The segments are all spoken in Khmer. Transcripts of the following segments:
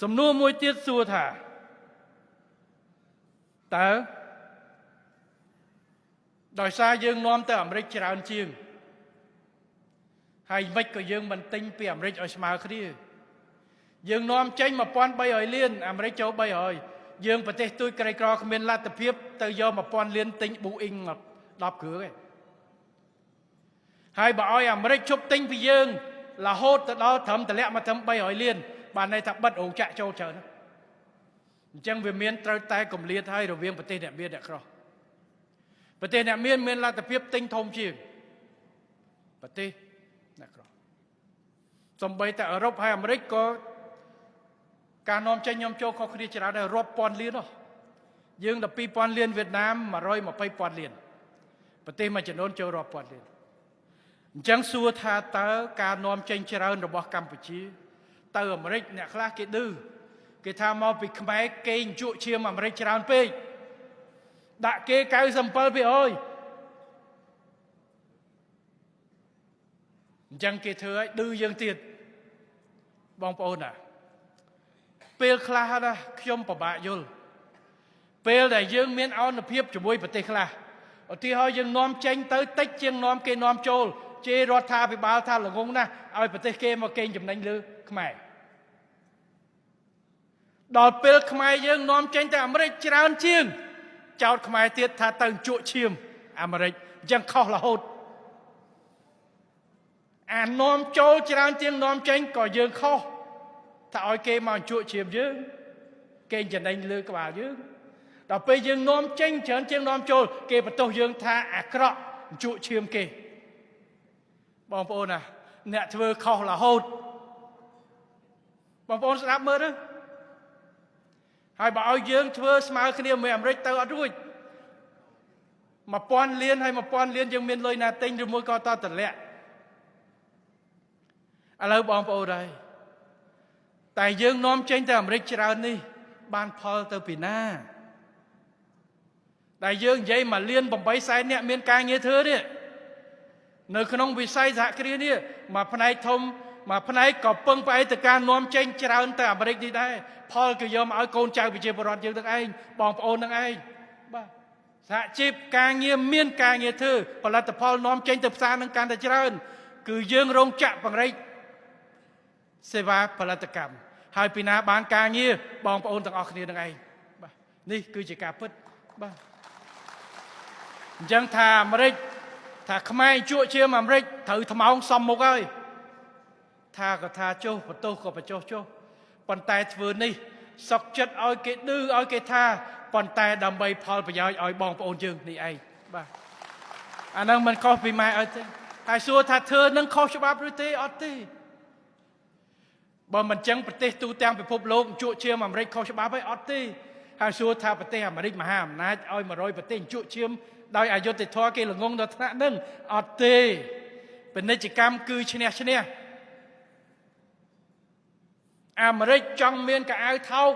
សំណួរមួយទៀតសួរថាតើដោយសារយើងនាំទៅអាមេរិកច្រើនជាងហើយមិនក៏យើងមិនទិញពីអាមេរិកឲ្យស្មើគ្នាយើងនាំចេញ 1,300 លានអាមេរិកចូល 300យើងប្រទេសទូចក្រីក្រគ្មានលទ្ធភាពទៅយក 1,000 លានទិញ Boeing 10 គ្រឿងឯងហើយបើឲ្យអាមេរិកជប់ទិញពីយើងរហូតទៅដល់ត្រឹមតម្លាក់មកត្រឹម 300 លានបានន័យថាបិទរោងចក្រចូលច្រើនអញ្ចឹងវាមានត្រូវតែគម្លាតឲ្យរវាងប្រទេសអ្នកមានអ្នកក្រប្រទេសអ្នកមានលទ្ធភាពទិញធំជាងប្រទេសអ្នកក្រសំបីតែអឺរ៉ុបហើយអាមេរិកក៏ការនាំចេញនាំចូលខុសគ្នាច្រើនដែររាប់ពាន់លាននោះយើង 12,000 លានវៀតណាម 120,000 លានប្រទេសមួយចំនួនចូលរាប់ពាន់លានអញ្ចឹងសួរថាតើការនាំចេញច្រើនរបស់កម្ពុជាទៅអាមេរិកអ្នកខ្លះគេឌឺគេថាមកពីខ្មែរគេងជក់ឈាមអាមេរិកច្រើនពេកដាក់គេ 97% អញ្ចឹងគេធ្វើឲ្យឌឺយើងទៀតបងប្អូនណាពេលខ្លះណាខ្ញុំពិបាកយល់ពេលដែលយើងមានអនុភាពជាមួយប្រទេសខ្លះឧទាហរណ៍យើងនាំចេញទៅតិចជាងនាំគេនាំចូលជេររដ្ឋាភិបាលថាល្ងងណាស់ឲ្យប្រទេសគេមកកេងចំណេញលើខ្មែរដល់ពេលខ្មែរយើងនាំចេញទៅអាមេរិកច្រើនជាងចោតខ្មែរទៀតថាទៅជក់ឈាមអាមេរិកអញ្ចឹងខុសរហូតអានាំចូលច្រើនជាងនាំចេញក៏យើងខុសថាឲ្យគេមកជក់ឈាមយើងគេចំណេញលើក្បាលយើងដល់ពេលយើងនាំចេញច្រើនជាងនាំចូលគេបន្ទោសយើងថាអាក្រក់ជក់ឈាមគេបងប្អូនណាអ្នកធ្វើខុសរហូតបងប្អូនស្ដាប់មើលទៅហើយបើឲ្យយើងធ្វើស្មើគ្នាមួយអាមេរិកទៅអត់រួច 1,000 លានហើយ 1,000 លានយើងមានលុយណាទិញឬមួយក៏តតម្លាក់ឥឡូវបងប្អូនហើយតែយើងនាំចេញទៅអាមេរិកច្រើននេះបានផលទៅពីណាដែលយើងនិយាយ1លាន 8 សែនអ្នកមានការងារធ្វើនេះនៅក្នុងវិស័យសហគ្រាសនេះមួយផ្នែកធំមួយផ្នែកក៏ពឹងផ្អែកទៅការនាំចេញច្រើនទៅអាមេរិកនេះដែរផលគឺយកមកឲ្យកូនចៅប្រជាពលរដ្ឋយើងទាំងឯងបងប្អូនទាំងឯងបាទសហជីពការងារមានការងារធ្វើផលិតផលនាំចេញទៅផ្សារនឹងកាន់តែច្រើនគឺយើងរោងចក្របង្រិចសេវាផលិតកម្មហើយពីណាបានការងារបងប្អូនទាំងអស់គ្នានឹងឯងបាទនេះគឺជាការពិតបាទអញ្ចឹងថាអាមេរិកថាខ្មែរជក់ឈាមអាមេរិកត្រូវថ្មោងសំមុខហើយថាក៏ថាចុះបន្ទោសក៏បញ្ចុះចុះប៉ុន្តែធ្វើនេះសុកចិត្តឲ្យគេឌឺឲ្យគេថាប៉ុន្តែដើម្បីផលប្រយោជន៍ឲ្យបងប្អូនយើងនេះឯងបាទអានឹងមិនខុសពីម៉ែអត់ទេហើយសួរថាធ្វើនឹងខុសច្បាប់ឬទេអត់ទេបើមិនចឹងប្រទេសទូទាំងពិភពលោកជក់ឈាមអាមេរិកខុសច្បាប់ហើយអត់ទេហើយសួរថាប្រទេសអាមេរិកមហាអំណាចឲ្យ100ប្រទេសជក់ឈាមដោយអយុត្តិធម៌គេល្ងងដល់ថ្នាក់នឹងអត់ទេពាណិជ្ជកម្មគឺឈ្នះឈ្នះអាមេរិកចង់មានកៅអៅថោក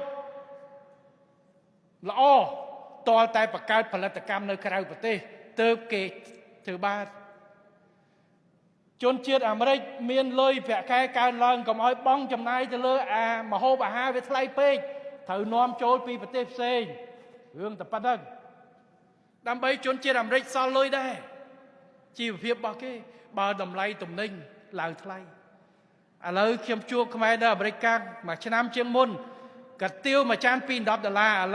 ល្អតលតែបង្កើតផលិតកម្មនៅក្រៅប្រទេសទើបគេធ្វើបានជនជាតិអាមេរិកមានលុយប្រាក់ខែកើនឡើងកុំឲ្យបង់ចំណាយទៅលើម្ហូបអាហារវាថ្លៃពេកត្រូវនាំចូលពីប្រទេសផ្សេងរឿងតែប៉ុណ្្នឹងដើម្បីជនជាតិអាមេរិកសល់លុយដែរជីវភាពរបស់គេបើតម្លៃទំនិញឡើងថ្លៃឥឡូវខ្ញុំជួបខ្មែរនៅអាមេរិកកាំងមួយឆ្នាំជាងមុនកាទៀវមួយចាន$10ឥ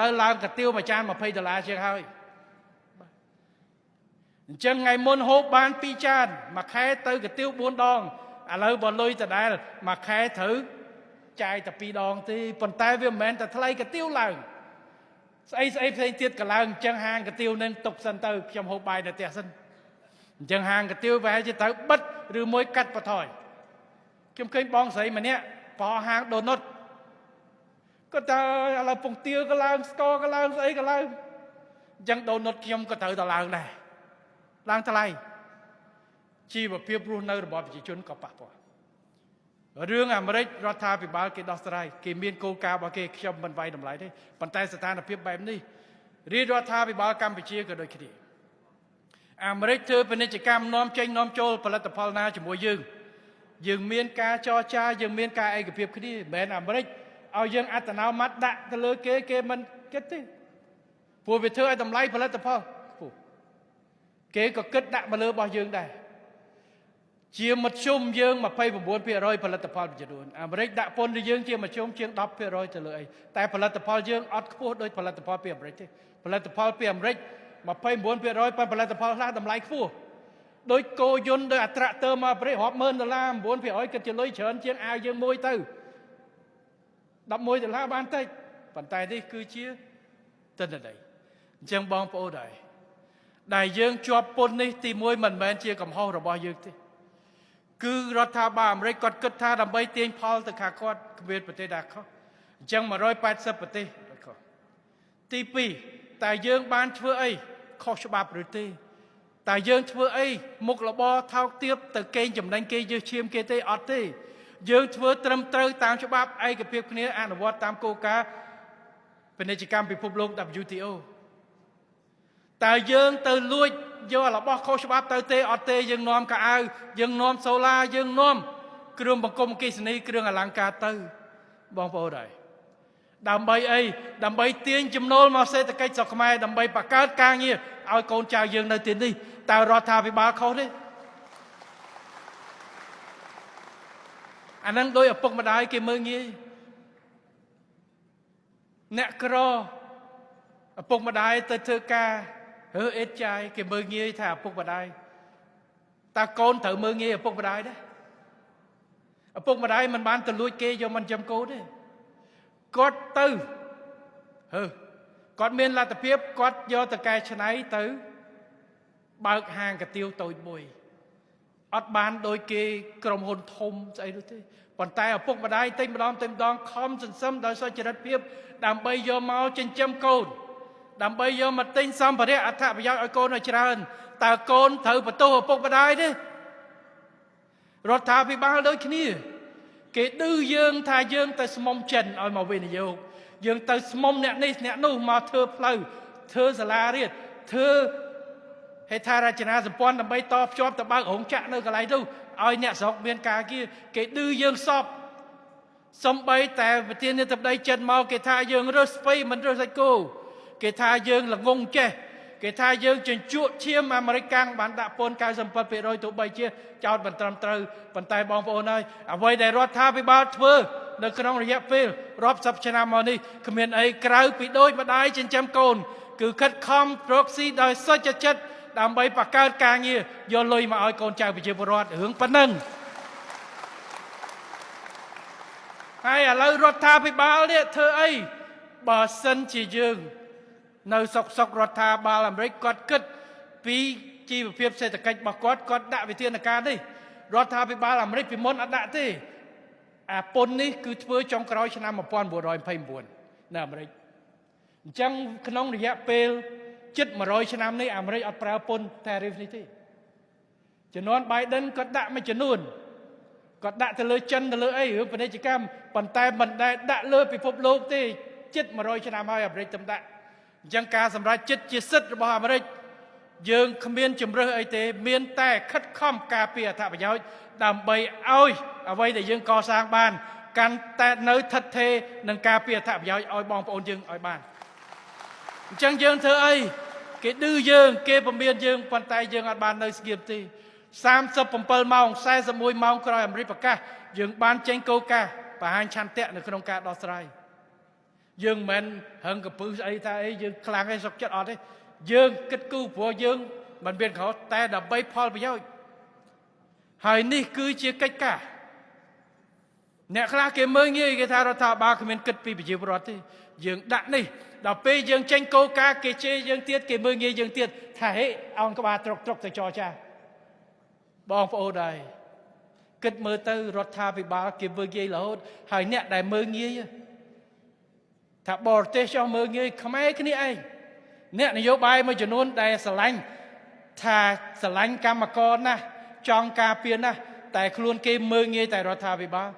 ឡូវឡើងកាទៀវមួយចាន$20ជាងហើយអញ្ចឹងថ្ងៃមុនហូបបាន2ចានមួយខែទៅកាទៀវ4ដងឥឡូវបើលុយដដែលមួយខែត្រូវចាយតែ2ដងទេប៉ុន្តែវាមិនមែនតែថ្លៃកាទៀវឡើងស្អីផ្សេងទៀតក៏ឡើងអញ្ចឹងហាងកាទៀវនឹងទុកសិនទៅខ្ញុំហូបបាយនៅផ្ទះសិនអញ្ចឹងហាងកាទៀវប្រហែលជាត្រូវបិទឬមួយកាត់បន្ថយខ្ញុំឃើញបងស្រីម្នាក់បោះហាងដូនុតក៏តើឥឡូវពងទាក៏ឡើងស្ករក៏ឡើងស្អីក៏ឡើងអញ្ចឹងដូនុតខ្ញុំក៏ត្រូវតែឡើងដែរឡើងថ្លៃជីវភាពរស់នៅរបស់ប្រជាជនក៏ប៉ះពាល់រឿងអាមេរិករដ្ឋាភិបាលគេដោះស្រាយគេមានគោលការណ៍របស់គេខ្ញុំមិនវាយតម្លៃទេប៉ុន្តែស្ថានភាពបែបនេះរាជរដ្ឋាភិបាលកម្ពុជាក៏ដូចគ្នាអាមេរិកធ្វើពាណិជ្ជកម្មនាំចេញនាំចូលផលិតផលណាជាមួយយើងមានការចរចាយើងមានការឯកភាពគ្នាមិនមែនអាមេរិក ឲ្យយើងអត្តនោម័តដាក់ទៅលើគេមិនគិតទេព្រោះវាធ្វើឲ្យតម្លៃផលិតផលគេក៏គិតដាក់មកលើរបស់យើងដែរជាមធ្យមយើង 29% ផលិតផលចំនួនអាមេរិកដាក់ពន្ធទៅយើងជាមធ្យមជាង 10% ទៅលើអីតែផលិតផលយើងអត់ខ្ពស់ដូចផលិតផលពីអាមេរិកទេផលិតផលពីអាមេរិក 29% ប៉ុន្តែផលិតផលខ្លះតម្លៃខ្ពស់ដូចគោយន្តដោយអត្រាក់ទ័រមកអាមេរិករាប់ម៉ឺនដុល្លារ 9% គិតជាលុយច្រើនជាងអាវយើងមួយទៅ$11បានតិចប៉ុន្តែនេះគឺជាទិន្នន័យអញ្ចឹងបងប្អូនដែរដែលយើងជាប់ពន្ធនេះទី1មិនមែនជាកំហុសរបស់យើងទេគឺរដ្ឋាភិបាលអាមេរិកគាត់គិតថាដើម្បីទាញផលទៅខាងគាត់គ្មានប្រទេសណាខុសអញ្ចឹង180ប្រទេសខុសទី2តើយើងបានធ្វើអីខុសច្បាប់ឬទេតើយើងធ្វើអីមុខរបរថោកទាបទៅកេងចំណេញគេយឺសឈាមគេទេអត់ទេយើងធ្វើត្រឹមត្រូវតាមច្បាប់ឯកភាពគ្នាអនុវត្តតាមគោលការណ៍ពាណិជ្ជកម្មពិភពលោក WTO តើយើងទៅលួចយករបស់ខុសច្បាប់ទៅទេអត់ទេយើងនាំកៅអៅយើងនាំសូឡាយើងនាំគ្រឿងបង្គុំអគ្គិសនីគ្រឿងអលង្ការទៅបងប្អូនហើយដើម្បីអីដើម្បីទាញចំណូលមកសេដ្ឋកិច្ចស្រុកខ្មែរដើម្បីបង្កើតការងារឲ្យកូនចៅយើងនៅទីនេះតើរដ្ឋាភិបាលខុសទេអានឹងដោយឪពុកម្ដាយគេមើលងាយអ្នកក្រឪពុកម្ដាយទៅធ្វើការរើអេតចាយគេមើលងាយថាឪពុកម្ដាយតើកូនត្រូវមើលងាយឪពុកម្ដាយដែរឪពុកម្ដាយមិនបានទៅលួចគេយកមិនចាំកូនទេគាត់ទៅគាត់មានលទ្ធភាពគាត់យកទៅកែច្នៃទៅបើកហាងកាទៀវតូចមួយអត់បានដោយគេក្រុមហ៊ុនធំស្អីនោះទេប៉ុន្តែឪពុកម្ដាយតែម្ដងខំសន្សំដោយសុចរិតភាពដើម្បីយកមកចិញ្ចឹមកូនដើម្បីយកមកទិញសម្ភារៈអត្ថប្រយោជន៍ឲ្យកូនឲ្យច្រើនតើកូនត្រូវបន្ទោសឪពុកម្ដាយទេរដ្ឋាភិបាលដូចគ្នាគេឌឺយើងថាយើងទៅស្មុំចិនឲ្យមកវិនិយោគយើងទៅស្មុំអ្នកនេះអ្នកនោះមកធ្វើផ្លូវធ្វើសាលារៀនធ្វើហេដ្ឋារចនាសម្ព័ន្ធដើម្បីតភ្ជាប់ទៅបើករោងចក្រនៅកន្លែងនោះឲ្យអ្នកស្រុកមានការងារគេឌឺយើងសពសំបីតែប្រធានាធិបតីចិនមកគេថាយើងរើសស្ពៃមិនរើសសាច់គោគេថាយើងល្ងងចេះគេថាយើងជញ្ជក់ឈាមអាមេរិកកាំងបានដាក់ពន្ធ 97% ទោះបីជាចោតមិនត្រឹមត្រូវប៉ុន្តែបងប្អូនហើយអ្វីដែលរដ្ឋាភិបាលធ្វើនៅក្នុងរយៈពេលរាប់សិបឆ្នាំមកនេះគ្មានអីក្រៅពីដូចម្ដាយចិញ្ចឹមកូនគឺខិតខំរកស៊ីដោយសុចរិតដើម្បីបង្កើតការងារយកលុយមកឲ្យកូនចៅប្រជាពលរដ្ឋរឿងប៉ុណ្ណឹងហើយឥឡូវរដ្ឋាភិបាលនេះធ្វើអីបើសិនជាយើងនៅសុករដ្ឋាភិបាលអាមេរិកគាត់គិតពីជីវភាពសេដ្ឋកិច្ចរបស់គាត់ដាក់វិធានការនេះរដ្ឋាភិបាលអាមេរិកពីមុនអត់ដាក់ទេអាពន្ធនេះគឺធ្វើចុងក្រោយឆ្នាំ1929នៅអាមេរិកអញ្ចឹងក្នុងរយៈពេលជិត100ឆ្នាំនេះអាមេរិកអត់ប្រើពន្ធ tariff នេះទេជំនាន់ Biden គាត់ដាក់មួយចំនួនគាត់ដាក់ទៅលើចិនទៅលើអីរឿងពាណិជ្ជកម្មប៉ុន្តែមិនដែលដាក់លើពិភពលោកទេជិត100ឆ្នាំហើយអាមេរិកតែដាក់អញ្ចឹងការសម្រេចចិត្តជាសិទ្ធិរបស់អាមេរិកយើងគ្មានជំរើសអីទេមានតែខិតខំការពារអត្ថប្រយោជន៍ដើម្បីឲ្យអ្វីដែលយើងកសាងបានកាន់តែនៅថិតថេរនឹងការពារអត្ថប្រយោជន៍ឲ្យបងប្អូនយើងឲ្យបានអញ្ចឹងយើងធ្វើអីគេឌឺយើងគេពមៀនយើងប៉ុន្តែយើងអត់បាននៅស្ងៀមទេ37ម៉ោង41ម៉ោងក្រោយអាមេរិកប្រកាសយើងបានចេញគោលការណ៍បង្ហាញឆន្ទៈនៅក្នុងការដោះស្រាយយើងមិនហឹងកពឹសអីថាអីយើងខ្លាំងឯងសុខចិត្តអត់ទេយើងគិតគូរព្រោះយើងមិនមានខុសតែដើម្បីផលប្រយោជន៍ហើយនេះគឺជាកិច្ចការអ្នកខ្លះគេមើលងាយគេថារដ្ឋាភិបាលគ្មានគិតពីប្រជាពលរដ្ឋទេយើងដាក់នេះដល់ពេលយើងចេញគោលការណ៍គេជេរយើងទៀតគេមើលងាយយើងទៀតថាហេអោនក្បាលត្រុកទៅចរចាបងប្អូនដែរគិតមើលទៅរដ្ឋាភិបាលគេមើលងាយរហូតហើយអ្នកដែលមើលងាយថាបរទេសចោះមើលងាយខ្មែរគ្នាឯងអ្នកនយោបាយមួយចំនួនដែលស្រឡាញ់ថាស្រឡាញ់កម្មករណាស់ចង់ការពារណាស់តែខ្លួនគេមើលងាយតែរដ្ឋាភិបាល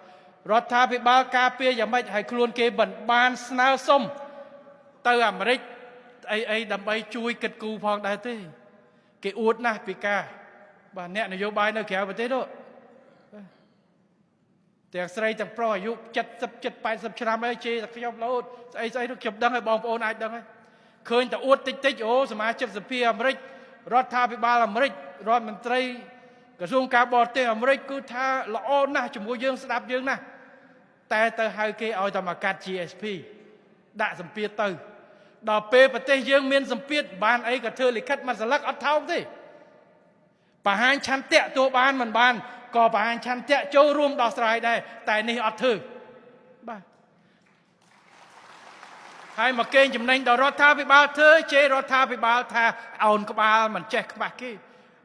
ការពារយ៉ាងម៉េចឲ្យខ្លួនគេមិនបានស្នើសុំទៅអាមេរិកអីដើម្បីជួយគិតគូរផងដែរទេគេអួតណាស់ពីការបាទអ្នកនយោបាយនៅក្រៅប្រទេសនោះ ទាំងស្រីទាំងប្រុសអាយុ70 80ឆ្នាំហើយជេរតែខ្ញុំរហូតស្អីខ្ញុំដឹងហើយបងប្អូនអាចដឹងហើយឃើញតែអួតតិចអូសមាជិកសភាអាមេរិករដ្ឋាភិបាលអាមេរិករដ្ឋមន្ត្រីក្រសួងការបរទេសអាមេរិកគឺថាល្អណាស់ជាមួយយើងស្ដាប់យើងណាស់តែទៅហៅគេឲ្យតែមកកាត់ GSP ដាក់សម្ពាធទៅដល់ពេលប្រទេសយើងមានសម្ពាធបានអីក៏ធ្វើលិខិតមួយស្លឹកអត់ថោកទេបង្ហាញឆន្ទៈទោះបានមិនបានក៏បង្ហាញឆន្ទៈចូលរួមដោះស្រាយដែរតែនេះអត់ធ្វើបាទហើយមកកេងចំណេញដល់រដ្ឋាភិបាលធ្វើជេររដ្ឋាភិបាលថាអោនក្បាលមិនចេះខ្មាស់គេ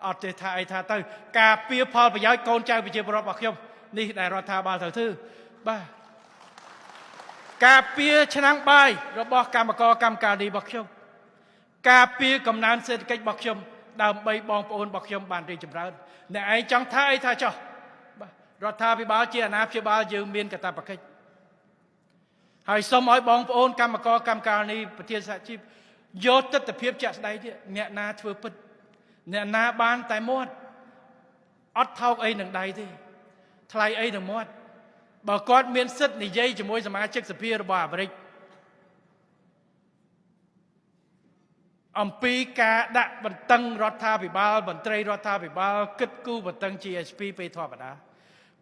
អត់ទេថាអីថាទៅការពៀផលប្រយោជន៍កូនចៅប្រជាពលរដ្ឋរបស់ខ្ញុំនេះដែលរដ្ឋាភិបាលត្រូវធ្វើបាទការពៀឆ្នាំងបាយរបស់កម្មករកម្មការនីរបស់ខ្ញុំការពៀកំណើនសេដ្ឋកិច្ចរបស់ខ្ញុំដើម្បីបងប្អូនរបស់ខ្ញុំបានរីកចម្រើនអ្នកឯងចង់ថាអីថាចោះបាទរដ្ឋាភិបាលជាអាណាព្យាបាលយើងមានកាតព្វកិច្ចហើយសូមឲ្យបងប្អូនកម្មករកម្មការនីប្រធានសហជីពយកទស្សនវិជ្ជាជាក់ស្ដែងទៀតអ្នកណាធ្វើពិតអ្នកណាបានតែមាត់អត់ថោកអីនឹងដៃទេថ្លៃអីនឹងមាត់បើគាត់មានសិទ្ធិនិយាយជាមួយសមាជិកសភារបស់អាមេរិកអំពីការដាក់បន្តឹងរដ្ឋាភិបាលមន្ត្រីរដ្ឋាភិបាលគិតគូរបន្តឹង GSP ពេលធម្មតា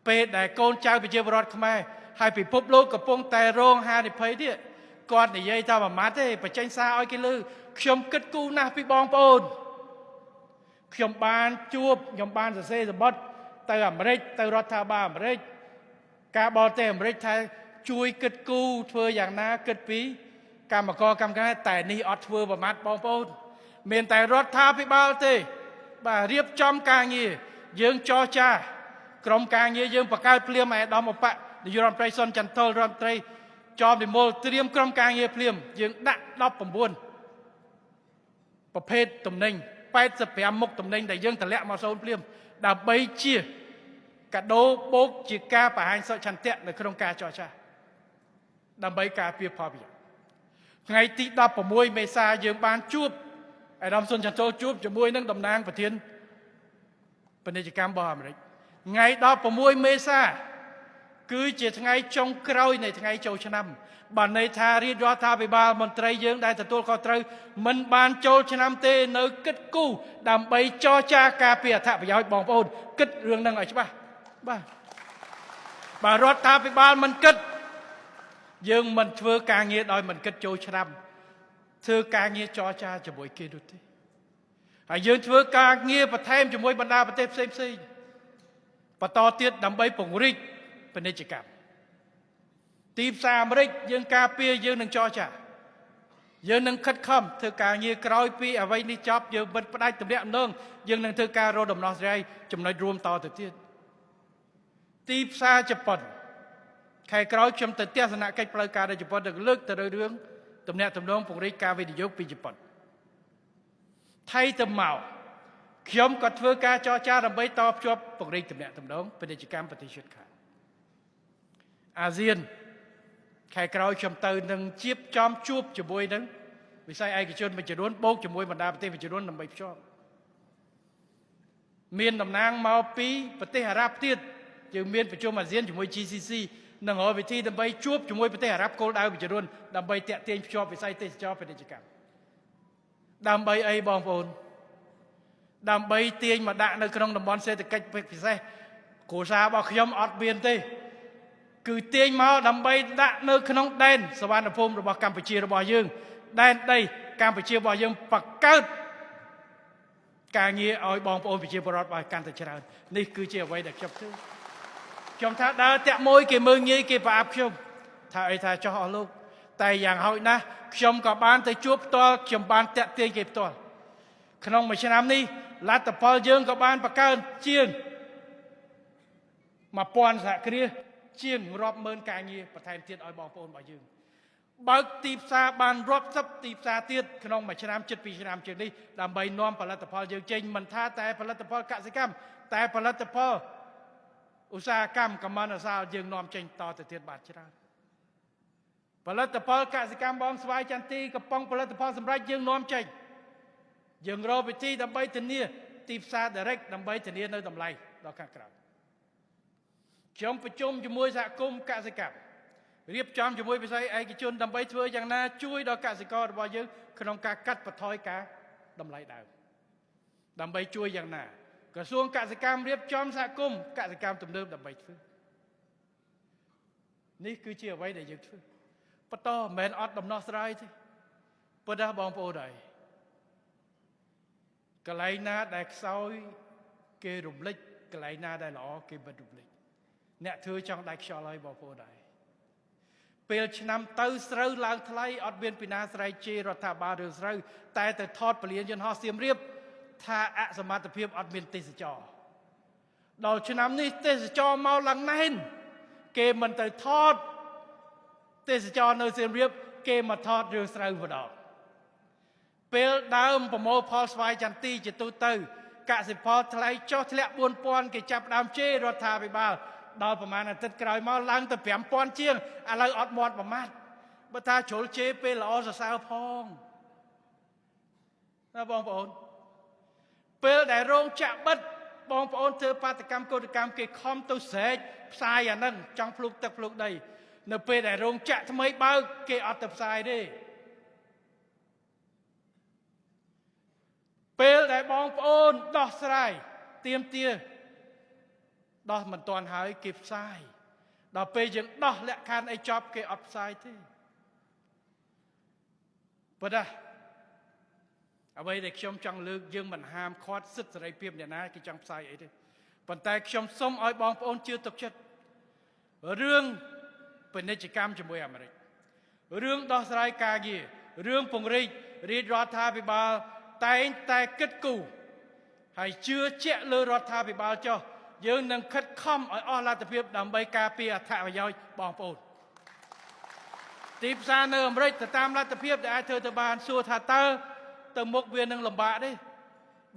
ពេលដែលកូនចៅប្រជាពលរដ្ឋខ្មែរហើយពិភពលោកកំពុងតែរងហានិភ័យនេះគាត់និយាយថាមួយម៉ាត់ទេបញ្ចេញសារឲ្យគេលឺខ្ញុំគិតគូរណាស់ពីបងប្អូនខ្ញុំបានជួបខ្ញុំបានសរសេរសម្បត្តិទៅអាមេរិកទៅរដ្ឋាភិបាលអាមេរិកការបរទេសអាមេរិកថាជួយគិតគូរធ្វើយ៉ាងណាគិតពីកម្មករកម្មការតែនេះអត់ធ្វើប្រមាថបងប្អូនមានតែរដ្ឋាភិបាលទេបាទរៀបចំការងារយើងចរចាក្រុមការងារយើងបង្កើតភ្លាមឯកឧត្តមឧបនាយករដ្ឋមន្ត្រីសុនចន្ទថុលរដ្ឋមន្ត្រីចោមនិមលត្រៀមក្រុមការងារភ្លាមយើងដាក់19ប្រភេទទំនិញ85មុខទំនិញដែលយើងតម្លាក់មកសូនភ្លាមដើម្បីជាកាដូបូកជាការបង្ហាញសុឆន្ទៈនៅក្នុងការចរចាដើម្បីការពារផលប្រយោជន៍ថ្ងៃទី16មេសាយើងបានជួបអាដាមសុនចន្ទថុលជួបជាមួយនឹងតំណាងប្រធានពាណិជ្ជកម្មរបស់អាមេរិកថ្ងៃ16មេសាគឺជាថ្ងៃចុងក្រោយនៃថ្ងៃចូលឆ្នាំបានន័យថារាជរដ្ឋាភិបាលមន្ត្រីយើងដែលទទួលខុសត្រូវមិនបានចូលឆ្នាំទេនៅគិតគូរដើម្បីចរចាការពារអត្ថប្រយោជន៍បងប្អូនគិតរឿងហ្នឹងឲ្យច្បាស់បាទរដ្ឋាភិបាលមិនគិតយើងមិនធ្វើការងារដោយមិនគិតចូលឆ្នាំធ្វើការងារចរចាជាមួយគេនោះទេហើយយើងធ្វើការងារបន្ថែមជាមួយបណ្ដាប្រទេសផ្សេងបន្តទៀតដើម្បីពង្រីកពាណិជ្ជកម្មទីផ្សារអាមេរិកយើងការពារយើងនឹងចរចាយើងនឹងខិតខំធ្វើការងារក្រោយពីអ្វីនេះចប់យើងមិនផ្ដាច់ទំនាក់ទំនងយើងនឹងធ្វើការរកដំណោះស្រាយចំណុចរួមតទៅទៀតទីផ្សារជប៉ុនខែក្រោយខ្ញុំទៅទស្សនកិច្ចផ្លូវការនៅជប៉ុនលើកទៅរឿងទំនាក់ទំនងពង្រីកការវិនិយោគពីជប៉ុនថៃទៅមកខ្ញុំក៏ធ្វើការចរចាដើម្បីតភ្ជាប់ពង្រីកទំនាក់ទំនងពាណិជ្ជកម្មប្រទេសជិតខាងអាស៊ានខែក្រោយខ្ញុំទៅនឹងជួបជាមួយនឹងវិស័យឯកជនមួយចំនួនបូកជាមួយបណ្ដាប្រទេសមួយចំនួនដើម្បីភ្ជាប់មានតំណាងមកពីប្រទេសអារ៉ាប់ទៀតយើងមានប្រជុំអាស៊ានជាមួយ GCC និងរកវិធីដើម្បីជួបជាមួយប្រទេសអារ៉ាប់គោលដៅមួយចំនួនដើម្បីតាក់ទាញភ្ជាប់វិស័យទេសចរពាណិជ្ជកម្មដើម្បីអីបងប្អូនដើម្បីទាញមកដាក់នៅក្នុងតំបន់សេដ្ឋកិច្ចពិសេសគ្រួសាររបស់ខ្ញុំអត់មានទេគឺទាញមកដើម្បីដាក់នៅក្នុងដែនសវណ្ណភូមិរបស់កម្ពុជារបស់យើងដែនដីកម្ពុជារបស់យើងបង្កើតការងារឲ្យបងប្អូនប្រជាពលរដ្ឋបានកាន់តែច្រើននេះគឺជាអ្វីដែលខ្ញុំធ្វើខ្ញុំថាដើរតាក់មួយគេមើងងាយគេប្រអាប់ខ្ញុំថាអីថាចោះអស់លោកតែយ៉ាងហោចណាស់ខ្ញុំក៏បានទៅជួបផ្ទាល់ខ្ញុំបានតាក់ទាញគេផ្ទាល់ក្នុងមួយឆ្នាំនេះលទ្ធផលយើងក៏បានបង្កើនជាង1000សហគ្រាសជាងរាប់ម៉ឺនការងារបន្ថែមទៀតឲ្យបងប្អូនរបស់យើងបើកទីផ្សារបានរាប់សិបទីផ្សារទៀតក្នុងមួយឆ្នាំជិត2ឆ្នាំជាងនេះដើម្បីនាំផលិតផលយើងចេញមិនថាតែផលិតផលកសិកម្មតែផលិតផលឧស្សាហកម្មកម្មន្តសាលយើងនាំចេញតទៅទៀតបានច្រើនផលិតផលកសិកម្មបងស្វាយចន្ទទីកំប៉ុងផលិតផលសម្រាប់យើងនាំចេញយើងរកវិធីដើម្បីធានាទីផ្សារ direct ដើម្បីធានានៅតម្លៃដល់ខាងក្រៅ ខ្ញុំប្រជុំជាមួយសហគមន៍កសិកម្មរៀបចំជាមួយវិស័យឯកជនដើម្បីធ្វើយ៉ាងណាជួយដល់កសិកររបស់យើងក្នុងការកាត់បន្ថយការតម្លៃដើមដើម្បីជួយយ៉ាងណាក្រសួងកសិកម្មរៀបចំសហគមន៍កសិកម្មទំនើបដើម្បីធ្វើនេះគឺជាអ្វីដែលយើងធ្វើបន្តមិនមែនអត់ដំណោះស្រាយទេប៉ុន្តែបងប្អូនហើយកន្លែងណាដែលខ្សោយគេរំលឹកកន្លែងណាដែលល្អគេមិនរំលឹកអ្នកធ្វើចង់ដាច់ខ្យល់ហើយបងប្អូនដែរពេលឆ្នាំទៅស្រូវឡើងថ្លៃអត់មានពីណាស្រែកជេររដ្ឋាភិបាលរឿងស្រូវតែទៅថតពលានយន្តហោះសៀមរាបថាអសមត្ថភាពអត់មានទេសចរដល់ឆ្នាំនេះទេសចរមកឡើងណែនគេមិនទៅថតទេសចរនៅសៀមរាបគេមកថតរឿងស្រូវម្ដងពេលដើមប្រមូលផលស្វាយចន្ទទីជាទូទៅកសិផលថ្លៃចុះធ្លាក់ 4000 គេចាប់ដើមជេររដ្ឋាភិបាលដល់ប្រហែលអាទិត្យក្រោយមកឡើងទៅ 5000 ជាងឥឡូវអត់មាត់ប្រមាត់បើថាជ្រុលជេរពេលល្អសរសើរផងណាបងប្អូនពេលដែលរោងចក្របិទបងប្អូនធ្វើបាតកម្មកោតកម្មគេខំទៅស្រែកផ្សាយអាហ្នឹងចង់ភ្លុកទឹកភ្លុកដីនៅពេលដែលរោងចក្រថ្មីបើកគេអត់ទៅផ្សាយទេពេលដែលបងប្អូនដោះស្រាយទៀមទាដោះមិនទាន់ហើយគេផ្សាយដល់ពេលយើងដោះលក្ខខណ្ឌអីចប់គេអត់ផ្សាយទេប៉ុន្តែអ្វីដែលខ្ញុំចង់លើកយើងមិនហាមឃាត់សិទ្ធិសេរីភាពអ្នកណាគេចង់ផ្សាយអីទេប៉ុន្តែខ្ញុំសូមឲ្យបងប្អូនជឿទុកចិត្តរឿងពាណិជ្ជកម្មជាមួយអាមេរិករឿងដោះស្រាយការងាររឿងពង្រីករាជរដ្ឋាភិបាលតែងតែគិតគូរហើយជឿជាក់លើរដ្ឋាភិបាលចុះយើងនឹងខិតខំឲ្យអស់លទ្ធភាពដើម្បីការពារអត្ថប្រយោជន៍បងប្អូនទីផ្សារនៅអាមេរិកទៅតាមលទ្ធភាពដែលអាចធ្វើទៅបានសួរថាតើទៅមុខវានឹងលំបាកទេ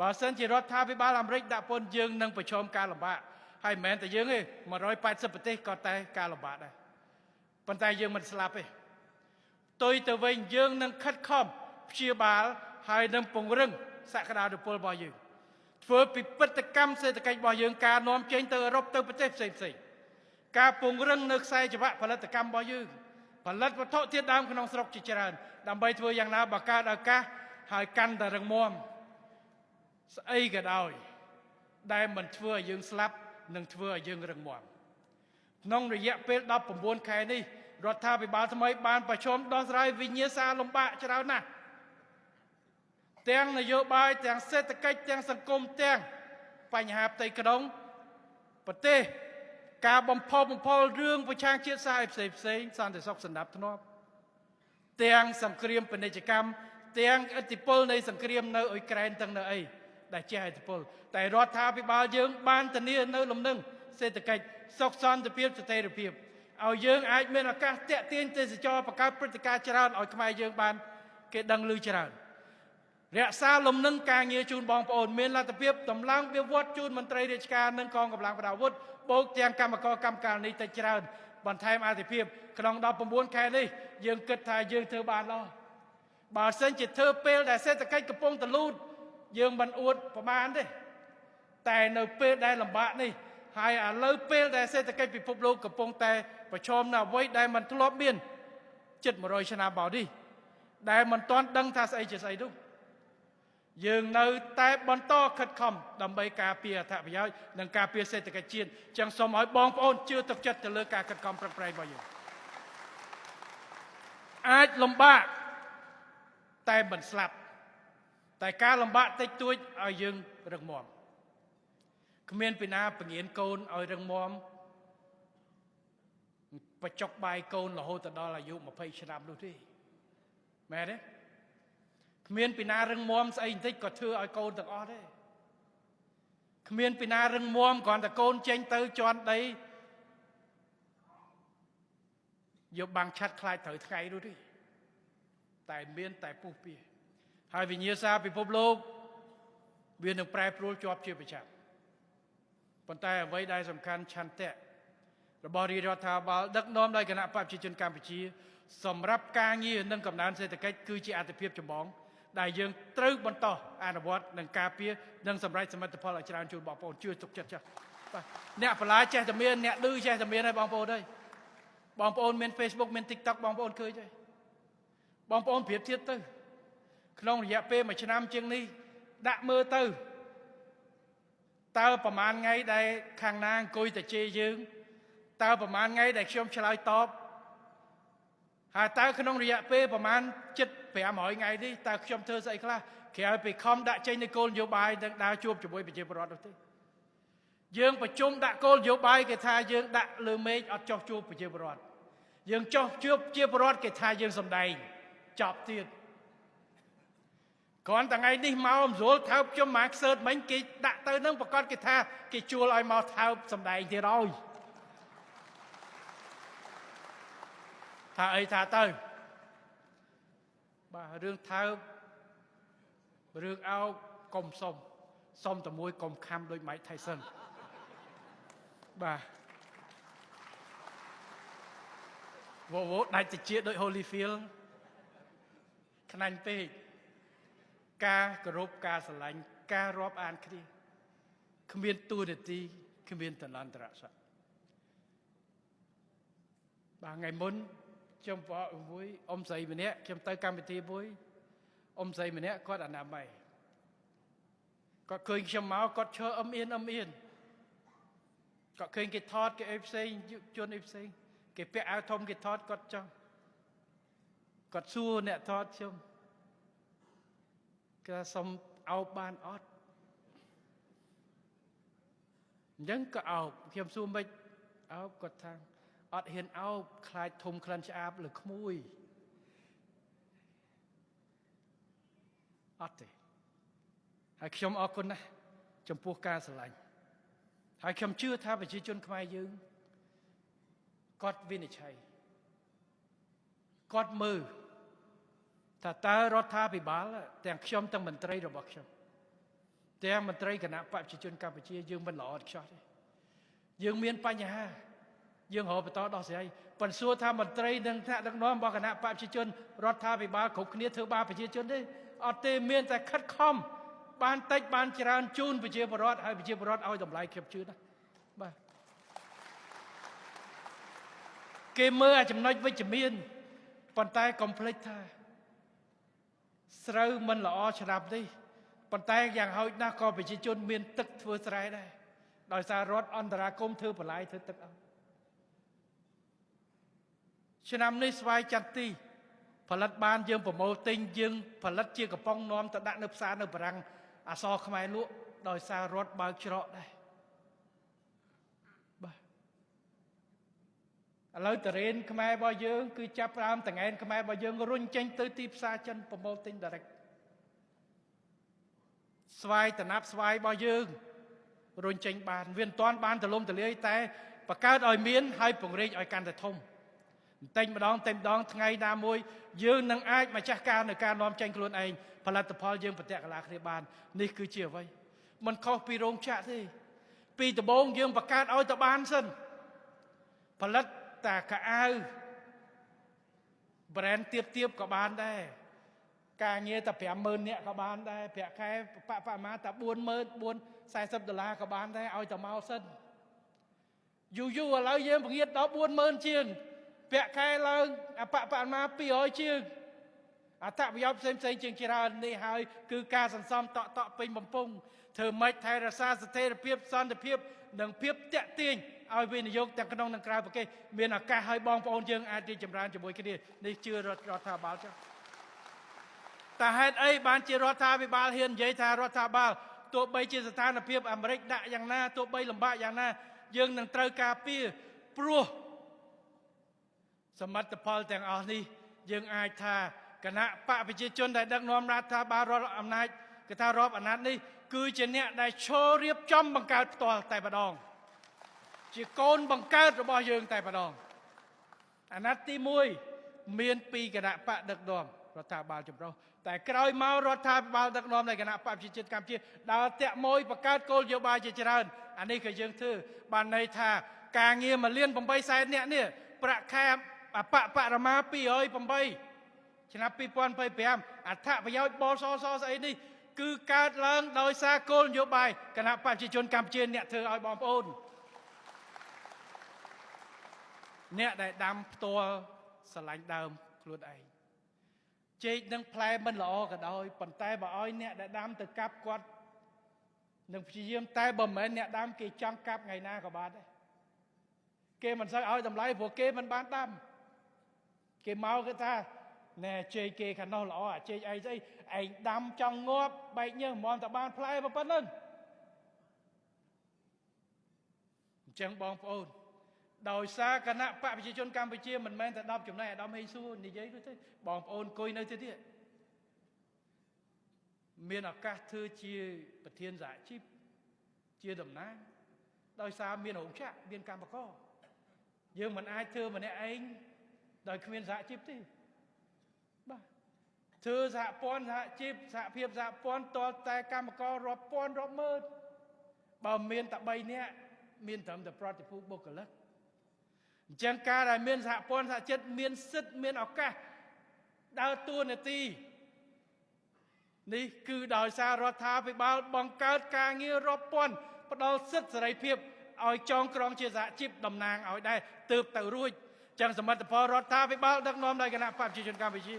បើសិនជារដ្ឋាភិបាលអាមេរិកដាក់ពន្ធយើងនឹងប្រឈមការលំបាកហើយមិនមែនតែយើងទេ180ប្រទេសក៏តែការលំបាកដែរប៉ុន្តែយើងមិនស្លាប់ទេផ្ទុយទៅវិញយើងនឹងខិតខំព្យាបាលហើយនឹងពង្រឹងសក្តានុពលរបស់យើងធ្វើពិពិធកម្មសេដ្ឋកិច្ចរបស់យើងការនាំចេញទៅអឺរ៉ុបទៅប្រទេសផ្សេងការពង្រឹងនៅខ្សែចង្វាក់ផលិតកម្មរបស់យើងផលិតវត្ថុធាតុដើមក្នុងស្រុកជាច្រើនដើម្បីធ្វើយ៉ាងណាបង្កើតឱកាសហើយកាន់តែរឹងមាំស្អីក៏ដោយដែលមិនធ្វើឲ្យយើងស្លាប់នឹងធ្វើឲ្យយើងរឹងមាំក្នុងរយៈពេល19ខែនេះរដ្ឋាភិបាលថ្មីបានប្រឈមដោះស្រាយវិញ្ញាសាលំបាកច្រើនណាស់ទាំងនយោបាយទាំងសេដ្ឋកិច្ចទាំងសង្គមទាំងបញ្ហាផ្ទៃក្នុងប្រទេសការបំផុសបំផុលរឿងប្រឆាំងជាតិសាសន៍ផ្សេងសន្តិសុខសណ្ដាប់ធ្នាប់ទាំងសង្គ្រាមពាណិជ្ជកម្មទាំងឥទ្ធិពលនៃសង្គ្រាមនៅអ៊ុយក្រែនទាំងនៅអីដែលជះឥទ្ធិពលតែរដ្ឋាភិបាលយើងបានធានានៅលំនឹងសេដ្ឋកិច្ចសុខសន្តិភាពស្ថិរភាពឲ្យយើងអាចមានឱកាសតាក់ទាញទេសចរបង្កើតព្រឹត្តិការណ៍ច្រើនឲ្យខ្មែរយើងបានគេដឹងឮច្រើនរក្សាលំនឹងការងារជូនបងប្អូនមានលទ្ធភាពតម្លើងវាវត្តជូនមន្ត្រីរាជការនិងកងកម្លាំងប្រដាប់អាវុធបូកទាំងកម្មករកម្មការនេះទៅច្រើនបន្ថែមអាទិភាពក្នុង19ខែនេះយើងគិតថាយើងធ្វើបានល្អបើសិនជាធ្វើពេលដែលសេដ្ឋកិច្ចកំពុងតលូតយើងមិនអួតប្រមាណទេតែនៅពេលដែលលំបាកនេះហើយឥឡូវពេលដែលសេដ្ឋកិច្ចពិភពលោកកំពុងតែប្រឈមនឹងអ្វីដែលមិនធ្លាប់មានជិត100ឆ្នាំមកនេះដែលមិនទាន់ដឹងថាស្អីជាស្អីនោះយើងនៅតែបន្តខិតខំដើម្បីការពារអត្ថប្រយោជន៍និងការពារសេដ្ឋកិច្ចជាតិចឹងសូមឲ្យបងប្អូនជឿទុកចិត្តទៅលើការខិតខំប្រឹងប្រែងរបស់យើងអាចលំបាកតែមិនស្លាប់តែការលំបាកតិចតួចឲ្យយើងរឹងមាំគ្មានពីណាពង្រៀនកូនឲ្យរឹងមាំបច្ចុកបាយកូនរហូតដល់អាយុ20ឆ្នាំនោះទេមែនទេគ្មានពីណារឹងមាំស្អីបន្តិចក៏ធ្វើឲ្យកូនទាំងអស់ដែរគ្មានពីណារឹងមាំគ្រាន់តែកូនចេញទៅជន់ដីយកបាំងឆាត់ខ្លាចត្រូវថ្ងៃនោះទេតែមានតែពុះពៀហើយវិញ្ញាសាពិភពលោកវានឹងប្រែប្រួលជាប់ជាប្រចាំប៉ុន្តែអ្វីដែលសំខាន់ឆន្ទៈរបស់រាជរដ្ឋាភិបាលដឹកនាំដោយគណៈបព្វជិជនកម្ពុជាសម្រាប់ការងារនិងកំណើនសេដ្ឋកិច្ចគឺជាអាទិភាពចម្បងដែលយើងត្រូវបន្តអនុវត្តនិងការពារនិងសម្រេចសមិទ្ធផលឲ្យច្រើនជូនបងប្អូនជឿទុកចិត្តចា៎ អ្នកបន្លាយចេះតែមានអ្នកឌឺចេះតែមានហើយបងប្អូនហើយបងប្អូនមាន Facebook មាន TikTok បងប្អូនឃើញទេបងប្អូនប្រៀបធៀបទៅក្នុងរយៈពេល1ឆ្នាំជាងនេះដាក់មើលទៅតើប្រហែលថ្ងៃដែលខាងណាអង្គុយតែជេរយើងតើប្រហែលថ្ងៃដែលខ្ញុំឆ្លើយតបហើយតើក្នុងរយៈពេលប្រហែល7-500ថ្ងៃនេះតើខ្ញុំធ្វើស្អីខ្លះក្រៅពីខំដាក់ចេញនូវគោលនយោបាយនឹងដើរជួបជាមួយប្រជាពលរដ្ឋនោះទេយើងប្រជុំដាក់គោលនយោបាយគេថាយើងដាក់លើមេឃអត់ចោះជួបប្រជាពលរដ្ឋយើងចោះជួបជាពលរដ្ឋគេថាយើងសម្ដែងចប់ទៀតគ្រាន់តែថ្ងៃនេះមកអំស្រួលថើបខ្ញុំមកខ្សើតមិញគេដាក់ទៅនឹងប្រកាសគេថាគេជួលឲ្យមកថើបសម្ដែងទៀតហើយថាអីថាទៅបាទរឿងថើបរឿងអោបកុំសុំតែមួយកុំខំដូច Mike Tyson បាទវោដាច់តិចដូច Holyfield ខ្នាញ់ពេកការគោរពការស្រឡាញ់ការរាប់អានគ្នាគ្មានទូនាទីគ្មានតនន្តរស័ក្តិបាទថ្ងៃមុនខ្ញុំបកមួយអ៊ំស្រីម្នាក់ខ្ញុំទៅកម្មវិធីមួយអ៊ំស្រីម្នាក់គាត់អនាម័យគាត់ឃើញខ្ញុំមកគាត់ឈរអ៊ំអៀនគាត់ឃើញគេថតគេអីផ្សេងជនអីផ្សេងគេពាក់អាវធំគេថតគាត់ចង់គាត់សួរអ្នកថតខ្ញុំគេសុំអោបបានអត់អញ្ចឹងក៏អោបខ្ញុំសួរមិនអោបគាត់ថាអត់ហ៊ានអោបខ្លាចធំក្លិនឆ្អាបលើក្មួយអត់ទេហើយខ្ញុំអរគុណណាស់ចំពោះការស្រឡាញ់ហើយខ្ញុំជឿថាប្រជាជនខ្មែរយើងគាត់វិនិច្ឆ័យគាត់មើលថាតើរដ្ឋាភិបាលទាំងខ្ញុំទាំងមន្ត្រីរបស់ខ្ញុំទាំងមន្ត្រីគណៈបព្វជិជនកម្ពុជាយើងមិនល្អឥតខ្ចោះទេយើងមានបញ្ហាយើងរកបន្តដោះស្រាយប៉ុន្តែសួរថាមន្ត្រីនិងថ្នាក់ដឹកនាំរបស់គណៈបព្វជិជនរដ្ឋាភិបាលគ្រប់គ្នាធ្វើបាបប្រជាជនទេអត់ទេមានតែខិតខំបានតិចបានច្រើនជូនប្រជាពលរដ្ឋហើយប្រជាពលរដ្ឋឲ្យតម្លៃខ្ញុំជឿណាបាទគេមើលចំណុចវិជ្ជមានប៉ុន្តែកុំភ្លេចថាស្រូវមិនល្អឆ្នាំនេះប៉ុន្តែយ៉ាងហោចណាស់ក៏ប្រជាជនមានទឹកធ្វើស្រែដែរដោយសាររដ្ឋអន្តរាគមន៍ធ្វើបន្លាយធ្វើទឹកឲ្យឆ្នាំនេះស្វាយចន្ទទីផលិតបានយើងប្រមូលទិញយើងផលិតជាកំប៉ុងនាំទៅដាក់នៅផ្សារនៅបារាំងអសរខ្មែរលក់ដោយសាររដ្ឋបើកច្រកដែរបាទឥឡូវតរេនខ្មែររបស់យើងគឺចាប់ផ្ដើមតង្ហែនខ្មែររបស់យើងរុញចេញទៅទីផ្សារចិនប្រមូលទិញ direct ស្វាយតំណាប់ស្វាយរបស់យើងរុញចេញបានវាមិនទាន់បានទលំទលាយតែបង្កើតឲ្យមានហើយពង្រីកឲ្យកាន់តែធំបន្តិចម្ដងថ្ងៃណាមួយយើងនឹងអាចម្ចាស់ការនៅការនាំចេញខ្លួនឯងផលិតផលយើងប្រតិកលាគ្នាបាននេះគឺជាអ្វីមិនខុសពីរោងចក្រទេពីដំបូងយើងបង្កើតឲ្យតបានសិនផលិតតែកៅអៅ brand ទៀបក៏បានដែរការងារតែ50000នាក់ក៏បានដែរប្រាក់ខែប៉ាម៉ាតែ$40,000ក៏បានដែរឲ្យតែមកសិនយូរឥឡូវយើងបង្រៀនដល់40000ជាងប្រាក់ខែឡើងប៉ាម៉ា200ជាងអត្ថប្រយោជន៍ផ្សេងជាងច្រើននេះហើយគឺការសន្សំតក់ពេញបំពង់ធ្វើម៉េចថែរក្សាស្ថិរភាពសន្តិភាពនិងភាពតាក់ទាញឲ្យវិនិយោគទាំងក្នុងនិងក្រៅប្រទេសមានឱកាសឲ្យបងប្អូនយើងអាចរីកចម្រើនជាមួយគ្នានេះជឿរដ្ឋាភិបាលចុះតែហេតុអីបានជារដ្ឋាភិបាលហ៊ាននិយាយថារដ្ឋាភិបាលទោះបីជាស្ថានភាពអាមេរិកដាក់យ៉ាងណាទោះបីលំបាកយ៉ាងណាយើងនឹងត្រូវការពារព្រោះសមិទ្ធផលទាំងអស់នេះយើងអាចថាគណៈបកប្រជាជនដែលដឹកនាំរដ្ឋាភិបាលរដ្ឋអំណាចគេថារដ្ឋអាណត្តិនេះគឺជាអ្នកដែលឈររៀបចំបង្កើតផ្ទាល់តែម្ដងជាកូនបង្កើតរបស់យើងតែម្ដងអាណត្តិទី1មាន2គណៈបកដឹកនាំរដ្ឋាភិបាលចម្រុះតែក្រោយមករដ្ឋាភិបាលដឹកនាំនៃគណៈបកប្រជាជនកម្ពុជាដើរតាក់មួយបង្កើតគោលនយោបាយជាច្រើនអានេះក៏យើងធ្វើបានន័យថាការងារ1,800,000នាក់នេះប្រាក់ខែបរមា208ឆ្នាំ2025អត្ថប្រយោជន៍បសស្អីនេះ គឺកើតឡើងដោយសារគោលនយោបាយគណៈបព្វជិជនកម្ពុជាអ្នកធ្វើឲ្យបងប្អូនអ្នកដែលដាំផ្ទាល់ស្រឡាញ់ដើមខ្លួនឯងចេកនឹងផ្លែមិនល្អក៏ដោយប៉ុន្តែបើឲ្យអ្នកដែលដាំទៅកាប់គាត់នឹងព្យាយាមតែបើមិនមែនអ្នកដាំគេចង់កាប់ថ្ងៃណាក៏បានដែរគេមិនសូវឲ្យតម្លៃព្រោះគេមិនបានដាំគេមកគេថាណែចេកគេខាងនោះល្អអាចេកអីស្អីឯងដាំចង់ងាប់បែកញើសមិនតែបានផ្លែប៉ុណ្ណឹងអញ្ចឹងបងប្អូនដោយសារគណៈបព្វជិជនកម្ពុជាមិនមែនតែ10ចំណែកអាដាមហេស៊ូនិយាយនោះទេបងប្អូនអង្គុយនៅទៀតមានឱកាសធ្វើជាប្រធានសហជីពជាតំណាងដោយសារមានរោងចក្រមានកម្មករយើងមិនអាចធ្វើម្នាក់ឯងដោយគ្មានសហជីពទេបាទធ្វើសហព័ន្ធសហជីពសហភាពសហព័ន្ធតលតែកម្មកររាប់ពាន់រាប់ម៉ឺនបើមានតែ3នាក់មានត្រឹមតែប្រតិភូបុគ្គលិកអញ្ចឹងការដែលមានសហព័ន្ធសហជីពមានសិទ្ធិមានឱកាសដើរតួនាទីនេះគឺដោយសាររដ្ឋាភិបាលបង្កើតការងាររាប់ពាន់ផ្ដល់សិទ្ធិសេរីភាពឲ្យចងក្រងជាសហជីពតំណាងឲ្យដែរទើបទៅរួចចឹងសមិទ្ធផលរដ្ឋាភិបាលដឹកនាំដោយគណៈបព្វជិជនកម្ពុជា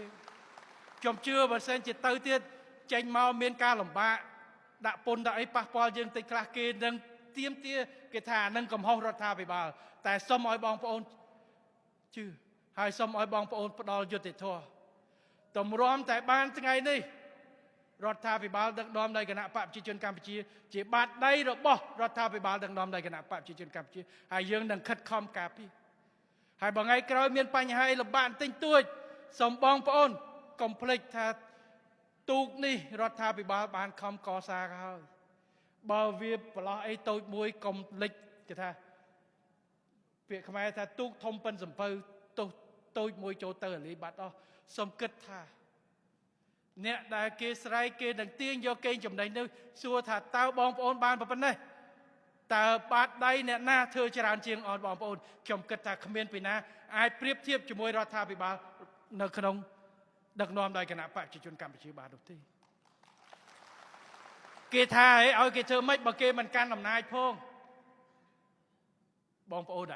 ខ្ញុំជឿបើសិនជាទៅទៀតចេញមកមានការលំបាកដាក់ពន្ធដាក់អីប៉ះពាល់យើងតិចខ្លះគេនឹងទៀមទាគេថានឹងកំហុសរដ្ឋាភិបាលតែសូមឲ្យបងប្អូនជឿហើយសូមឲ្យបងប្អូនផ្ដល់យុត្តិធម៌តម្រាំតែបានថ្ងៃនេះរដ្ឋាភិបាលដឹកនាំដោយគណៈបព្វជិជនកម្ពុជាជាបាតដៃរបស់រដ្ឋាភិបាលដឹកនាំដោយគណៈបព្វជិជនកម្ពុជាហើយយើងនឹងខិតខំការពារហើយបើថ្ងៃក្រោយមានបញ្ហាលំបាកទិញទួចសូមបងប្អូនកុំភ្លេចថាទូកនេះរដ្ឋាភិបាលបានខំកសាងហើយបើវាប្រឡោះអីតូចមួយកុំភ្លេចគេថាពាក្យខ្មែរថាទូកធំប៉ិនសំពៅតូចមួយចូលទៅអាលីបាត់អស់សូមគិតថាអ្នកដែលគេស្រែកគេនឹងទាញយកកេងចំណេញនោះសួរថាតើបងប្អូនបានប៉ុណ្ណេះតើបាតដៃអ្នកណាធ្វើច្រើនជាងអត់បងប្អូនខ្ញុំគិតថាគ្មានពីណាអាចប្រៀបធៀបជាមួយរដ្ឋាភិបាលនៅក្នុងដឹកនាំដោយគណៈបព្វជិជនកម្ពុជាបាននោះទេគេថាឲ្យគេធ្វើម៉េចបើគេមិនកាន់អំណាចផងបងប្អូន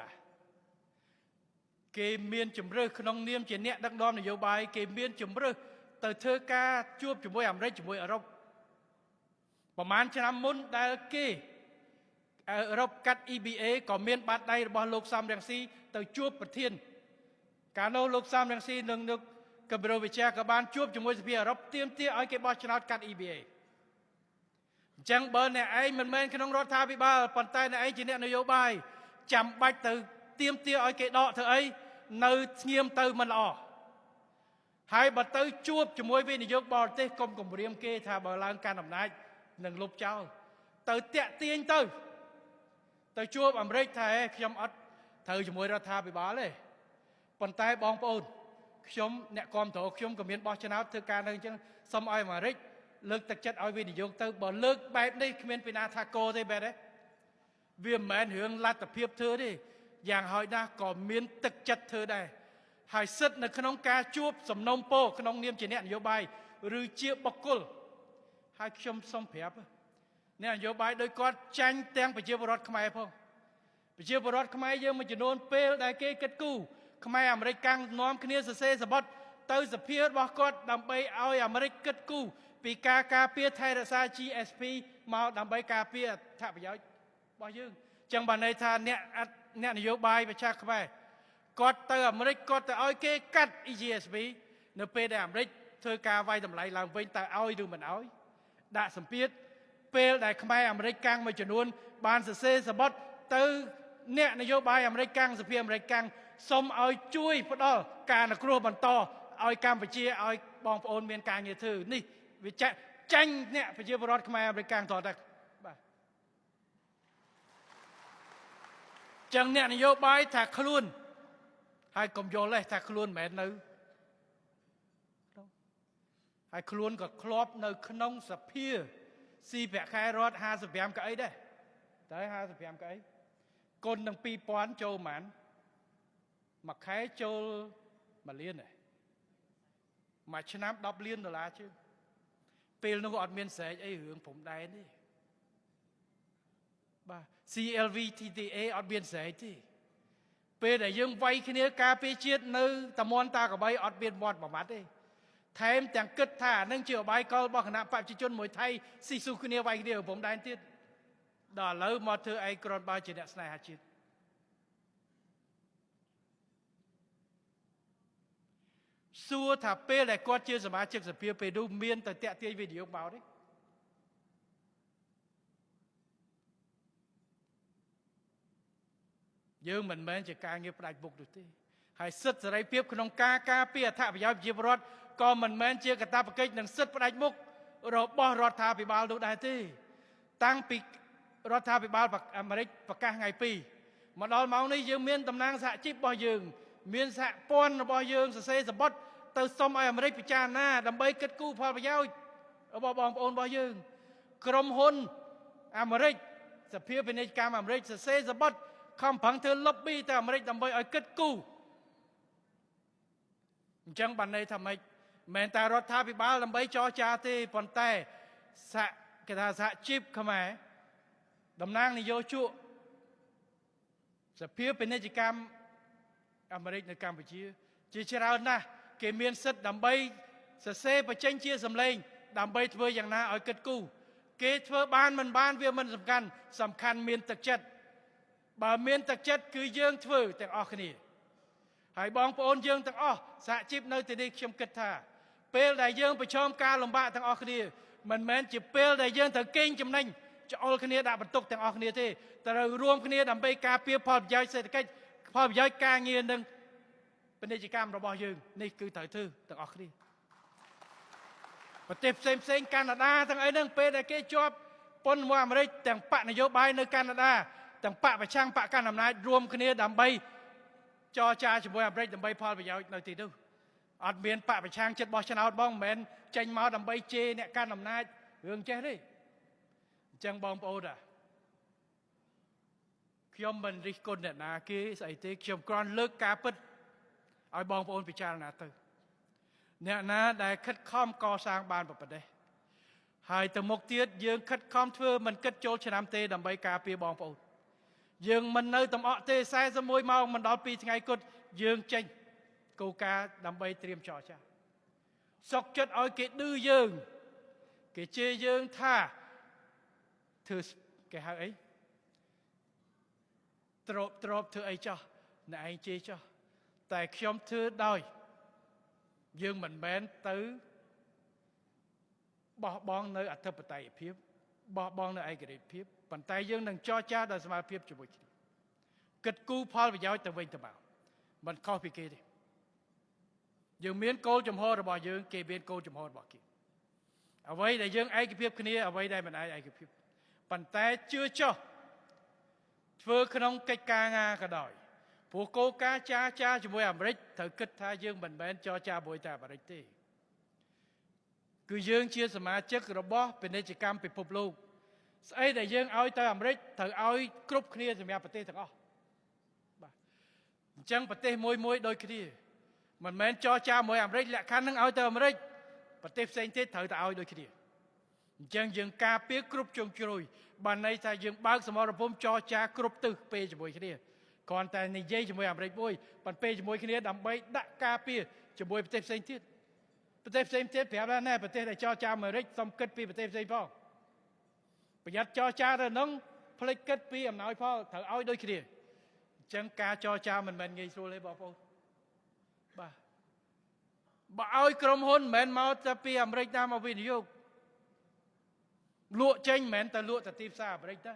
គេមានជំរឿសក្នុងនាមជាអ្នកដឹកនាំនយោបាយគេមានជំរឿសទៅធ្វើការជួបជាមួយអាមេរិកជាមួយអឺរ៉ុបប្រហែលឆ្នាំមុនដែលគេអឺរ៉ុបកាត់ EBA ក៏មានបាតដៃរបស់លោកសំរងស៊ីទៅជួបប្រធានកាលនោះលោកសំរងស៊ីនឹងលោកកម្ពុជាវិជាក៏បានជួបជាមួយសភាអឺរ៉ុបទាមទារឲ្យគេបោះឆ្នោតកាត់ EBA អញ្ចឹងបើអ្នកឯងមិនមែនក្នុងរដ្ឋាភិបាលប៉ុន្តែអ្នកឯងជាអ្នកនយោបាយចាំបាច់ទៅទាមទារឲ្យគេដកធ្វើអីនៅស្ងៀមទៅមិនល្អហើយបើទៅជួបជាមួយវិនិយោគបរទេសកុំគំរាមគេថាបើឡើងកាន់អំណាចនឹងលុបចោលទៅតាក់ទាញទៅជួបអាមេរិកថាខ្ញុំអត់ត្រូវជាមួយរដ្ឋាភិបាលទេប៉ុន្តែបងប្អូនខ្ញុំអ្នកគ្រប់គ្រងខ្ញុំក៏មានបោះឆ្នោតធ្វើការនៅអញ្ចឹងសូមឲ្យអាមេរិកលើកទឹកចិត្តឲ្យវិនិយោគទៅបើលើកបែបនេះគ្មានពីណាថាកោទេបែបទេវាមិនមែនរឿងលទ្ធភាពធ្វើទេយ៉ាងហោចណាស់ក៏មានទឹកចិត្តធ្វើដែរហើយសិទ្ធិនៅក្នុងការជួបសំណុំពរក្នុងនាមជាអ្នកនយោបាយឬជាបុគ្គលហើយខ្ញុំសូមប្រាប់អ្នកនយោបាយដោយគាត់ចាញ់ទាំងប្រជាពលរដ្ឋខ្មែរផងប្រជាពលរដ្ឋខ្មែរយើងមួយចំនួនពេលដែលគេគិតគូរខ្មែរអាមេរិកកាំងនាំគ្នាសរសេរសបុតទៅសភារបស់គាត់ដើម្បីឲ្យអាមេរិកគិតគូរពីការការពារថែរក្សា GSP មកដើម្បីការពារអត្ថប្រយោជន៍របស់យើងចឹងបានន័យថាអ្នកនយោបាយប្រជាខ្មែរគាត់ទៅអាមេរិកគាត់ទៅឲ្យគេកាត់ GSP នៅពេលដែលអាមេរិកធ្វើការវាយតម្លៃឡើងវិញតើឲ្យឬមិនឲ្យដាក់សម្ពាធពេលដែលខ្មែរអាមេរិកកាំងមួយចំនួនបានសរសេរសបុតទៅអ្នកនយោបាយអាមេរិកកាំងសភាអាមេរិកកាំងសូមឲ្យជួយផ្ដល់ការអនុគ្រោះបន្តឲ្យកម្ពុជាឲ្យបងប្អូនមានការងារធ្វើនេះវាចាញ់អ្នកប្រជាពលរដ្ឋខ្មែរអាមេរិកកាំងតទៅបាទចឹងអ្នកនយោបាយថាខ្លួនហើយកុំយល់ទេថាខ្លួនមិនមែននៅហើយខ្លួនក៏ធ្លាប់នៅក្នុងសភាស៊ីប្រាក់ខែរដ្ឋ55កៅអីដែរតែ55កៅអីគុណនឹង2000ចូលប៉ុន្មានមួយខែចូល1លានដែរមួយឆ្នាំ10លានដុល្លារជើង ពេលនោះអត់មានស្រែកអីរឿងព្រំដែនទេបាទ CLVTTA អត់មានស្រែកទេពេលដែលយើងវាយគ្នាការពារជាតិនៅតំមន់តាកបីអត់មានមាត់មួយម៉ាត់ទេថែមទាំងគិតថានឹងជាអបាយកលរបស់គណៈបព្វជិជនមួយថៃស៊ីស៊ូគ្នាវាយគ្នាព្រំដែនទៀតដល់ឥឡូវមកធ្វើឯងគ្រាន់បើជាអ្នកស្នេហាជាតិសួរថាពេលដែលគាត់ជាសមាជិកសភាពេលនោះមានតែតាក់ទាញវិនិយោគមកទេយើងមិនមែនជាការងារផ្ដាច់មុខនោះទេហើយសិទ្ធិសេរីភាពក្នុងការការពារអត្ថប្រយោជន៍ប្រជាពលរដ្ឋក៏មិនមែនជាកាតព្វកិច្ចនិងសិទ្ធិផ្ដាច់មុខរបស់រដ្ឋាភិបាលនោះដែរទេតាំងពីរដ្ឋាភិបាលអាមេរិកប្រកាសថ្ងៃ2មកដល់ម៉ោងនេះយើងមានតំណាងសហជីពរបស់យើងមានសហព័ន្ធរបស់យើងសរសេរសម្បត្តិទៅសុំឲ្យអាមេរិកពិចារណាដើម្បីគិតគូរផលប្រយោជន៍របស់បងប្អូនរបស់យើងក្រុមហ៊ុនអាមេរិកសភាពាណិជ្ជកម្មអាមេរិកសរសេរសម្បត្តិខំប្រឹងធ្វើ lobby ទៅអាមេរិកដើម្បីឲ្យគិតគូរអញ្ចឹងបានន័យថាម៉េចមិនតែរដ្ឋាភិបាលដើម្បីចរចាទេប៉ុន្តែគេថាសហជីពខ្មែរតំណាងនយោជកសភាពាណិជ្ជកម្មអាមេរិកនៅកម្ពុជាជាច្រើនណាស់គេមានសិទ្ធិដើម្បីសរសេរបញ្ចេញជាសម្លេងដើម្បីធ្វើយ៉ាងណាឲ្យគិតគូរគេធ្វើបានមិនបានវាមិនសំខាន់មានទឹកចិត្តបើមានទឹកចិត្តគឺយើងធ្វើទាំងអស់គ្នាហើយបងប្អូនយើងទាំងអស់សហជីពនៅទីនេះខ្ញុំគិតថាពេលដែលយើងប្រឈមការលំបាកទាំងអស់គ្នាមិនមែនជាពេលដែលយើងត្រូវកេងចំណេញច្អល់គ្នាដាក់បន្ទុកទាំងអស់គ្នាទេត្រូវរួមគ្នាដើម្បីការពារផលប្រយោជន៍សេដ្ឋកិច្ចផលប្រយោជន៍ការងារនិងពាណិជ្ជកម្មរបស់យើងនេះគឺត្រូវធ្វើទាំងអស់គ្នាប្រទេសផ្សេងកាណាដាទាំងអីហ្នឹងពេលដែលគេជាប់ពន្ធរបស់អាមេរិកទាំងបកនយោបាយនៅកាណាដាទាំងបកប្រឆាំងបកកណ្ដាលអំណាចរួមគ្នាដើម្បីចរចាជាមួយអាមេរិកដើម្បីផលប្រយោជន៍នៅទីនោះអត់មានបកប្រឆាំងចិត្តបោះឆ្នោតបងមិនមែនចេញមកដើម្បីជេរអ្នកកាន់អំណាចរឿងចេះទេអញ្ចឹងបងប្អូនខ្ញុំមិនរិះគន់អ្នកណាគេស្អីទេខ្ញុំគ្រាន់លើកការពិតឲ្យបងប្អូនពិចារណាទៅអ្នកណាដែលខិតខំកសាងបានប្រទេសហើយទៅមុខទៀតយើងខិតខំធ្វើមិនគិតចូលឆ្នាំទេដើម្បីការពារបងប្អូនយើងមិននៅតំអក់ទេ41ម៉ោងមិនដល់2ថ្ងៃគត់យើងចេញគោលការណ៍ដើម្បីត្រៀមចរចាសុកចិត្តឲ្យគេឌឺយើងគេជេរយើងថាធ្វើគេហៅអីទ្របធ្វើអីចោះអ្នកឯងជេរចោះតែខ្ញុំធ្វើដោយយើងមិនមែនទៅបោះបង់នៅអធិបតេយ្យភាពបោះបង់នៅឯករាជ្យភាពប៉ុន្តែយើងនឹងចរចាដោយសមត្ថភាពជាមួយគ្នាគិតគូរផលប្រយោជន៍ទៅវិញទៅមកមិនខុសពីគេទេយើងមានគោលចំហរបស់យើងគេមានគោលចំហរបស់គេអ្វីដែលយើងឯកភាពគ្នាអ្វីដែលមិនឯកភាពប៉ុន្តែជឿចោះធ្វើក្នុងកិច្ចការងាក៏ដោយព្រោះគោលការណ៍ចរចាជាមួយអាមេរិកត្រូវគិតថាយើងមិនមែនចរចាមួយតែអាមេរិកទេគឺយើងជាសមាជិករបស់ពាណិជ្ជកម្មពិភពលោកស្អីដែលយើងឲ្យទៅអាមេរិកត្រូវឲ្យគ្រប់គ្នាសម្រាប់ប្រទេសទាំងអស់បាទអញ្ចឹងប្រទេសមួយដូចគ្នាមិនមែនចរចាមួយអាមេរិកលក្ខខណ្ឌនឹងឲ្យទៅអាមេរិកប្រទេសផ្សេងទៀតត្រូវតែឲ្យដូចគ្នាអញ្ចឹងយើងការពារគ្រប់ជ្រុងជ្រោយបានន័យថាយើងបើកសមរភូមិចរចាគ្រប់ទិសពេលជាមួយគ្នាគ្រាន់តែនិយាយជាមួយអាមេរិកមួយប៉ុន្តែពេលជាមួយគ្នាដើម្បីដាក់ការពារជាមួយប្រទេសផ្សេងទៀតប្រទេសផ្សេងទៀតប្រាប់ថាណែប្រទេសដែលចរចាអាមេរិកសុំគិតពីប្រទេសផ្សេងផងប្រយ័ត្នចរចាទៅនឹងផ្លេចគិតពីអំណោយផលត្រូវឲ្យដូចគ្នាអញ្ចឹងការចរចាមិនមែនងាយស្រួលទេបងប្អូនបាទបើឲ្យក្រុមហ៊ុនមិនមែនមកតែពីអាមេរិកតាមមកវិនិយោគលក់ចេញមិនមែនតែលក់ទៅទីផ្សារអាមេរិកទេ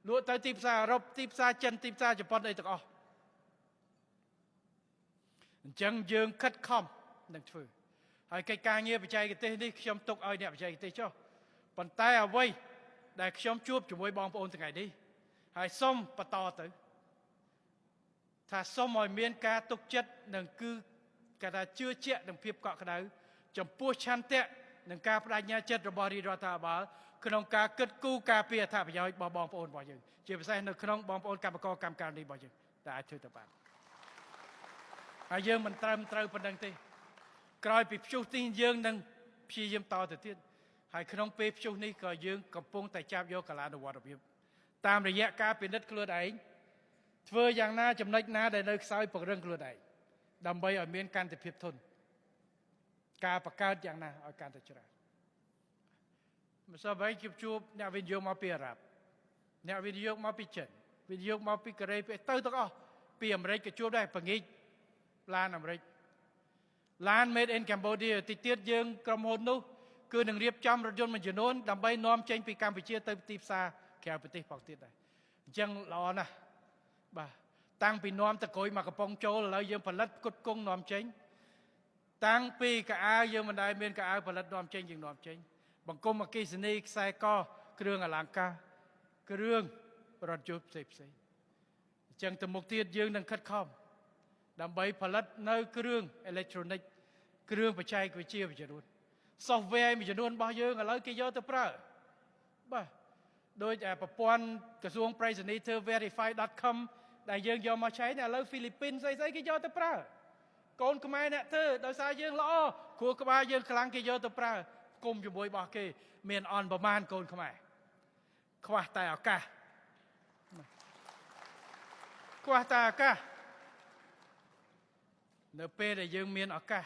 លក់ទៅទីផ្សារអឺរ៉ុបទីផ្សារចិនទីផ្សារជប៉ុនអីទាំងអស់អញ្ចឹងយើងខិតខំនឹងធ្វើហើយកិច្ចការងារបច្ចេកទេសនេះខ្ញុំទុកឲ្យអ្នកបច្ចេកទេសចុះប៉ុន្តែអ្វីដែលខ្ញុំជួបជាមួយបងប្អូនថ្ងៃនេះហើយសូមបន្តទៅថាសូមឲ្យមានការទុកចិត្តនិងគឺគេថាជឿជាក់នឹងភាពកក់ក្ដៅចំពោះឆន្ទៈនិងការបដិញ្ញាចិត្តរបស់រាជរដ្ឋាភិបាលក្នុងការគិតគូរការពារអត្ថប្រយោជន៍របស់បងប្អូនរបស់យើងជាពិសេសនៅក្នុងបងប្អូនកម្មករកម្មការនេះរបស់យើងដែលអាចធ្វើទៅបានហើយយើងមិនត្រឹមត្រូវប៉ុណ្្នឹងទេក្រោយពីព្យុះទីយើងនឹងព្យាយាមតទៅទៀត ហើយក្នុងពេលព្យុះនេះក៏យើងកំពុងតែចាប់យកកលានុវត្តភាពតាមរយៈការពិនិត្យខ្លួនឯងធ្វើយ៉ាងណាចំណុចណាដែលនៅខ្សោយពង្រឹងខ្លួនឯងដើម្បីឲ្យមានកាន់តែភាពធន់ការបង្កើតយ៉ាងណាឲ្យកាន់តែច្រើនម្សិលមិញជួបអ្នកវិនិយោគមកពីអារ៉ាប់អ្នកវិនិយោគមកពីចិនវិនិយោគមកពីកូរ៉េទៅទាំងអស់ពីអាមេរិកក៏ជួបដែរបងាកឡានអាមេរិកឡាន made in Cambodia តិចទៀតយើងក្រុមហ៊ុននោះគឺនឹងរៀបចំរថយន្តមួយចំនួនដើម្បីនាំចេញពីកម្ពុជាទៅទីផ្សារក្រៅប្រទេសផងទៀតដែរអញ្ចឹងល្អណាស់បាទតាំងពីនាំតក្រួយមកកំពង់ចូលឥឡូវយើងផលិតផ្គត់ផ្គង់នាំចេញតាំងពីកៅអៅយើងមិនដែលមានកៅអៅផលិតនាំចេញយើងនាំចេញបង្គំអគ្គិសនីខ្សែកគ្រឿងអលង្ការគ្រឿងរថយន្តផ្សេងអញ្ចឹងទៅមុខទៀតយើងនឹងខិតខំដើម្បីផលិតនៅគ្រឿងអេឡិចត្រូនិកគ្រឿងបច្ចេកវិទ្យាមួយចំនួន software មួយចំនួនរបស់យើងឥឡូវគេយកទៅប្រើបាទដោយប្រព័ន្ធក្រសួងប្រៃសណីយ៍ធ្វើ verify.com ដែលយើងយកមកឆែកឥឡូវហ្វីលីពីនស្អីគេយកទៅប្រើកូនខ្មែរអ្នកធ្វើដោយសារយើងល្អគ្រូក្បាលយើងខ្លាំងគេយកទៅប្រើគុំជាមួយរបស់គេមានអន់ប្រមាណកូនខ្មែរខ្វះតែឱកាសនៅពេលដែលយើងមានឱកាស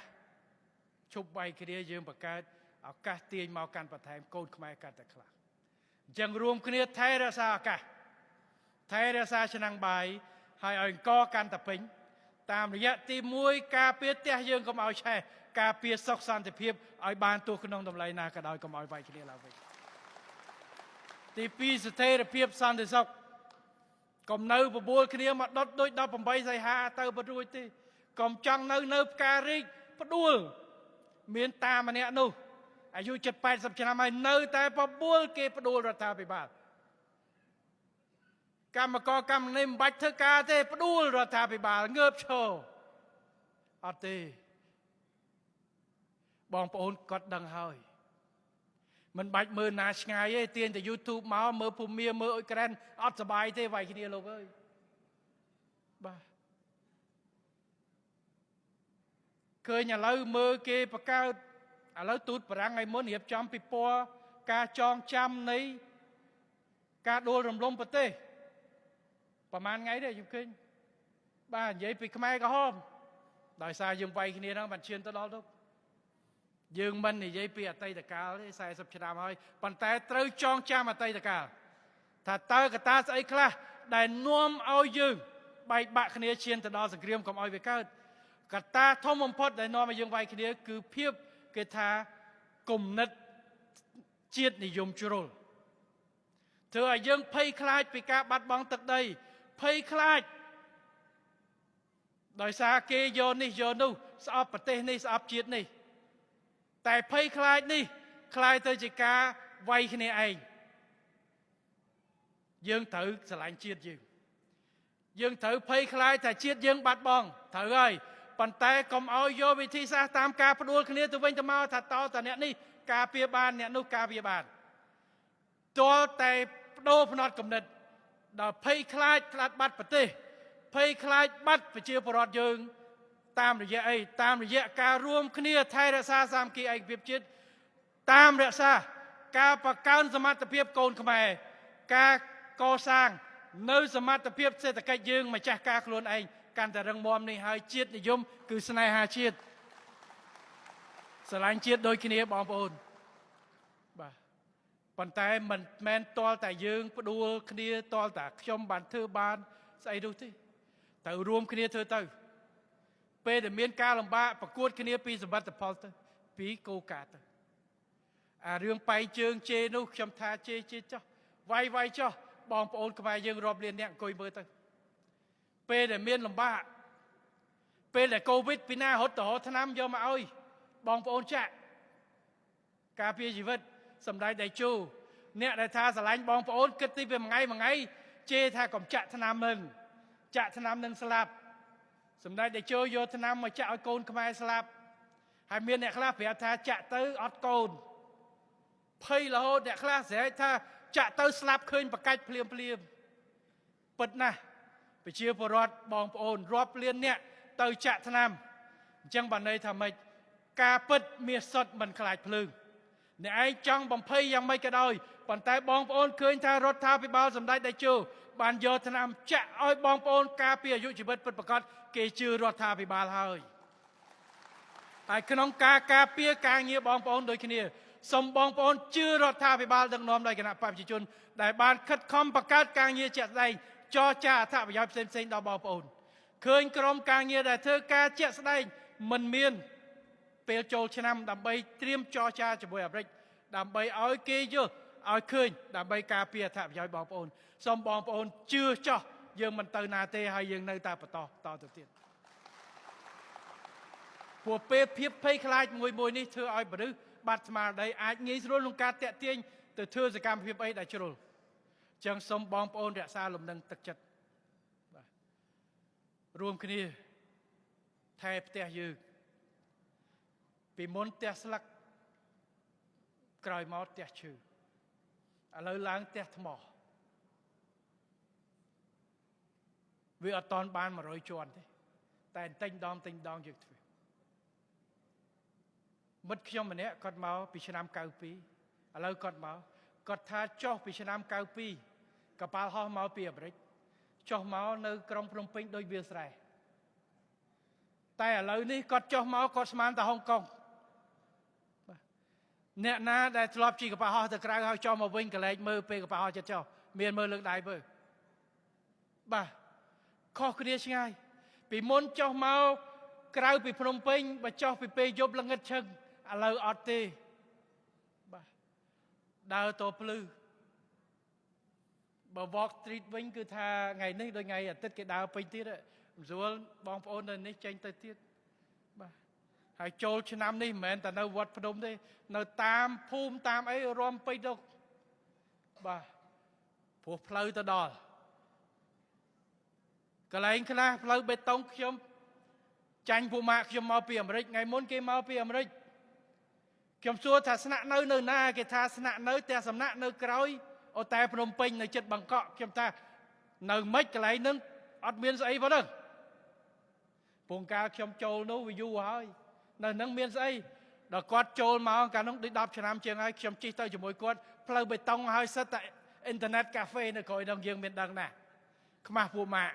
ជប់វាយគ្នាយើងបង្កើតឱកាសទាញមកកាន់បន្ថែមកូនខ្មែរកាន់តែខ្លាំងអញ្ចឹងរួមគ្នាថែរក្សាឱកាសថែរក្សាឆ្នាំងបាយហើយឲ្យអង្គកាន់តែពេញតាមរយៈទី1ការពារផ្ទះយើងកុំឲ្យឆេះការពារសុខសន្តិភាពឲ្យបានទោះក្នុងតម្លៃណាក៏ដោយកុំឲ្យវាយគ្នាឡើងវិញទី2ស្ថិរភាពសន្តិសុខកុំនៅបបួលគ្នាមកដុតដូច18សីហាទៅបរួចទេកុំចង់នៅផ្ការីកផ្ដួលមានតាម្នាក់នោះអាយុ70-80ឆ្នាំហើយនៅតែបបួលគេផ្ដួលរដ្ឋាភិបាលកម្មករកម្មនេះមិនបាច់ធ្វើការទេផ្ដួលរដ្ឋាភិបាលងើបឈរអត់ទេបងប្អូនគាត់ដឹងហើយមិនបាច់មើលណាឆ្ងាយទេទាញតែ YouTube មកមើលភូមាមើលអ៊ុយក្រែនអត់សុបាយទេវាយគ្នាលោកអើយបាទឃើញឥឡូវមើលគេបង្កើតឥឡូវទូតបារាំងថ្ងៃមុនរៀបចំពិព័រណ៍ការចងចាំនៃការដួលរំលំប្រទេសប្រហែលថ្ងៃទេខ្ញុំឃើញបាទនិយាយពីខ្មែរក្រហមដោយសារយើងវាយគ្នាហ្នឹងបានឈានទៅដល់នោះយើងមិននិយាយពីអតីតកាលទេ40ឆ្នាំហើយប៉ុន្តែត្រូវចងចាំអតីតកាលថាតើកត្តាស្អីខ្លះដែលនាំឲ្យយើងបែកបាក់គ្នាឈានទៅដល់សង្គ្រាមកុំឲ្យវាកើតកត្តាធំបំផុតដែលនាំឲ្យយើងវាយគ្នាគឺភាពគេថាគំនិតជាតិនិយមជ្រុលធ្វើឲ្យយើងភ័យខ្លាចពីការបាត់បង់ទឹកដីភ័យខ្លាចដោយសារគេយកនេះយកនោះស្អប់ប្រទេសនេះស្អប់ជាតិនេះតែភ័យខ្លាចនេះคล้ายទៅជាការវាយគ្នាឯងយើងត្រូវស្រឡាញ់ជាតិយើងត្រូវភ័យខ្លាចថាជាតិយើងបាត់បង់ត្រូវហើយប៉ុន្តែកុំឲ្យយកវិធីសាស្ត្រតាមការផ្ដួលគ្នាទៅវិញទៅមកថាតើអ្នកនេះការពារបានអ្នកនោះការពារបានទាល់តែបដូរផ្នត់គំនិតដល់ភ័យខ្លាចផ្លាត់បាត់ប្រទេសភ័យខ្លាចបាត់ប្រជាពលរដ្ឋយើងតាមរយៈអីតាមរយៈការរួមគ្នាថែរក្សាសាមគ្គីឯកភាពជាតិតាមរក្សាការបង្កើនសមត្ថភាពកូនខ្មែរការកសាងនៅសមត្ថភាពសេដ្ឋកិច្ចយើងម្ចាស់ការខ្លួនឯងកាន់តែរឹងមាំនេះហើយជាតិនិយមគឺស្នេហាជាតិស្រឡាញ់ជាតិដូចគ្នាបងប្អូនបាទប៉ុន្តែមិនមែនទាល់តែយើងផ្ដួលគ្នាទាល់តែខ្ញុំបានធ្វើបានស្អីនោះទេត្រូវរួមគ្នាធ្វើទៅពេលដែលមានការលំបាកប្រកួតគ្នាពីសមិទ្ធផលទៅពីគោលការណ៍ទៅអារឿងបែកជើងជេរនោះខ្ញុំថាជេរចោះវាយចោះបងប្អូនខ្មែរយើងរាប់លានអ្នកអង្គុយមើលទៅពេលដែលមានលំបាកពេលដែលកូវីដពីណារត់ទៅរកថ្នាំយកមកឲ្យបងប្អូនចាក់ការពារជីវិតសម្ដេចតេជោអ្នកដែលថាស្រឡាញ់បងប្អូនគិតទីពីមួយថ្ងៃជេរថាកុំចាក់ថ្នាំនឹងស្លាប់សម្ដេចតេជោយកថ្នាំមកចាក់ឲ្យកូនខ្មែរស្លាប់ហើយមានអ្នកខ្លះប្រាប់ថាចាក់ទៅអត់កូនភ័យរហូតអ្នកខ្លះស្រែកថាចាក់ទៅស្លាប់ឃើញប្រកាច់ភ្លាមពិតណាស់ប្រជាពលរដ្ឋបងប្អូនរាប់លានអ្នកទៅចាក់ថ្នាំអញ្ចឹងបានន័យថាម៉េចការពិតមាសសុទ្ធមិនខ្លាចភ្លើង អ្នកឯងចង់បំភ័យយ៉ាងម៉េចក៏ដោយប៉ុន្តែបងប្អូនឃើញថារដ្ឋាភិបាលសម្ដេចតេជោបានយកថ្នាំចាក់ឲ្យបងប្អូនការពារអាយុជីវិតពិតប្រាកដគេជឿរដ្ឋាភិបាលហើយក្នុងការការពារការងារបងប្អូនដូចគ្នាសូមបងប្អូនជឿរដ្ឋាភិបាលដឹកនាំដោយគណៈបព្វជិជនដែលបានខិតខំបង្កើតការងារជាក់ស្ដែងចរចាអត្ថប្រយោជន៍ផ្សេងៗដល់បងប្អូនឃើញក្រុមការងារដែលធ្វើការជាក់ស្ដែងមិនមានពេលចូលឆ្នាំដើម្បីត្រៀមចរចាជាមួយអាមេរិកដើម្បីឲ្យគេយល់ឲ្យឃើញដើម្បីការពារអត្ថប្រយោជន៍បងប្អូនសូមបងប្អូនជឿចោះយើងមិនទៅណាទេហើយយើងនៅតែបន្តទៅទៀតព្រោះពេលភាពភ័យខ្លាចមួយនេះធ្វើឲ្យមនុស្សបាត់ស្មារតីអាចងាយស្រួលក្នុងការតាក់ទាញទៅធ្វើសកម្មភាពអីដែលជ្រុលអញ្ចឹងសូមបងប្អូនរក្សាលំនឹងទឹកចិត្តបាទរួមគ្នាថែផ្ទះយើងពីមុនផ្ទះស្លឹកក្រោយមកផ្ទះឈើឥឡូវឡើងផ្ទះថ្មវាអត់តាន់បាន100ជាន់ទេតែទិញដងយើងធ្វើមិត្តខ្ញុំម្នាក់គាត់មកពីឆ្នាំ92ឥឡូវគាត់មកគាត់ថាចុះពីឆ្នាំ92កប៉ាល់ហោះមកពីអាមេរិកចុះមកនៅក្រុងភ្នំពេញដូចវាលស្រែតែឥឡូវនេះគាត់ចុះមកគាត់ស្មានតែហុងកុងអ្នកណាដែលធ្លាប់ជិះកប៉ាល់ហោះទៅក្រៅហើយចុះមកវិញកលែងមើលពេលកប៉ាល់ហោះចិត្តចុះមានមើលលើកដៃមើលបាទខុសគ្នាឆ្ងាយពីមុនចុះមកក្រៅពីភ្នំពេញបើចុះពីពេលយប់ល្ងិតឈឹងឥឡូវអត់ទេបាទដើរតភ្លឺបើ Walk Street វិញគឺថាថ្ងៃនេះដូចថ្ងៃអាទិត្យគេដើរពេញទៀតមិនស្រួលបងប្អូននៅនេះចេញទៅទៀតបាទហើយចូលឆ្នាំនេះមិនមែនតែនៅវត្តភ្នំទេនៅតាមភូមិតាមអីរំពេញទៅបាទព្រោះផ្លូវទៅដល់កន្លែងខ្លះផ្លូវបេតុងខ្ញុំចាញ់ពួកម៉ាក់ខ្ញុំមកពីអាមេរិកថ្ងៃមុនគេមកពីអាមេរិកខ្ញុំសួរថាស្នាក់នៅណាគេថាស្នាក់នៅផ្ទះសំណាក់នៅក្រោយអូតែភ្នំពេញនៅជិតបាងកកខ្ញុំថានៅម៉េចកន្លែងហ្នឹងអត់មានស្អីប៉ុណ្ណឹងពងកាលខ្ញុំចូលនោះវាយូរហើយនៅហ្នឹងមានស្អីដល់គាត់ចូលមកកាលនោះដូច10ឆ្នាំជាងហើយខ្ញុំជិះទៅជាមួយគាត់ផ្លូវបេតុងហើយសិតតែអ៊ីនធឺណិតកាហ្វេនៅក្រោយហ្នឹងយើងមានដឹងណាខ្មាស់ពួកម៉ាក់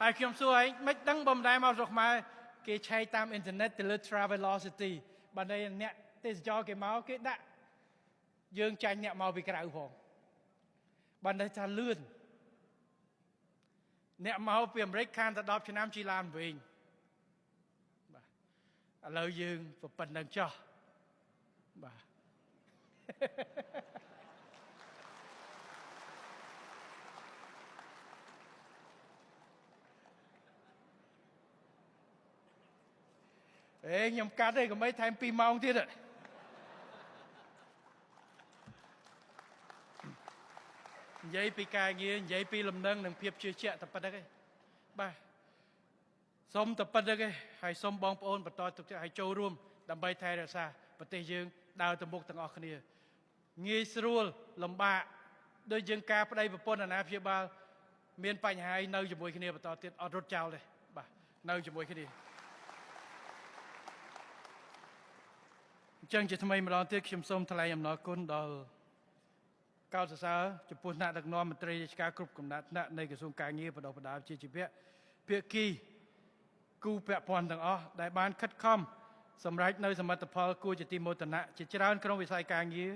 ហើយខ្ញុំសួរឯងមិនដឹងបំដែរមកស្រុកខ្មែរគេឆែកតាមអ៊ីនធឺណិតទៅលើ Travelocity បើអ្នកទេសចរគេមកគេដាក់យើងចាញ់អ្នកមកពីក្រៅផងបានតែថាលឿនអ្នកមកពីអាមេរិកខានតែ10ឆ្នាំជិះឡានវិញបាទឥឡូវយើងប៉ុណ្្នឹងចោះបាទខ្ញុំកាត់ទេកុំឲ្យថែម2ម៉ោងទៀតនិយាយពីការងារនិយាយពីលំនឹងនិងភាពជឿជាក់តែប៉ុណ្្នឹងឯងបាទសូមតែប៉ុណ្្នឹងឯងហើយសូមបងប្អូនបន្តទុកចិត្តឲ្យចូលរួមដើម្បីថែរក្សាប្រទេសយើងដើរទៅមុខទាំងអស់គ្នាងាយស្រួលលំបាកដូចយើងការប្តីប្រពន្ធអាណាព្យាបាលមានបញ្ហានៅជាមួយគ្នាបន្តទៀតអត់រត់ចោលទេបាទនៅជាមួយគ្នាអញ្ចឹងជាថ្មីម្ដងទៀតខ្ញុំសូមថ្លែងអំណរគុណដល់កោតសរសើរចំពោះថ្នាក់ដឹកនាំមន្ត្រីរាជការគ្រប់កំណត់ថ្នាក់នៃក្រសួងការបដិបត្តិជាជីវៈភាគីគូពាក់ព័ន្ធទាំងអស់ដែលបានខិតខំសម្រេចនៅសមិទ្ធផលគួរជាទីមោទនៈជាច្រើនក្នុងវិស័យការងារ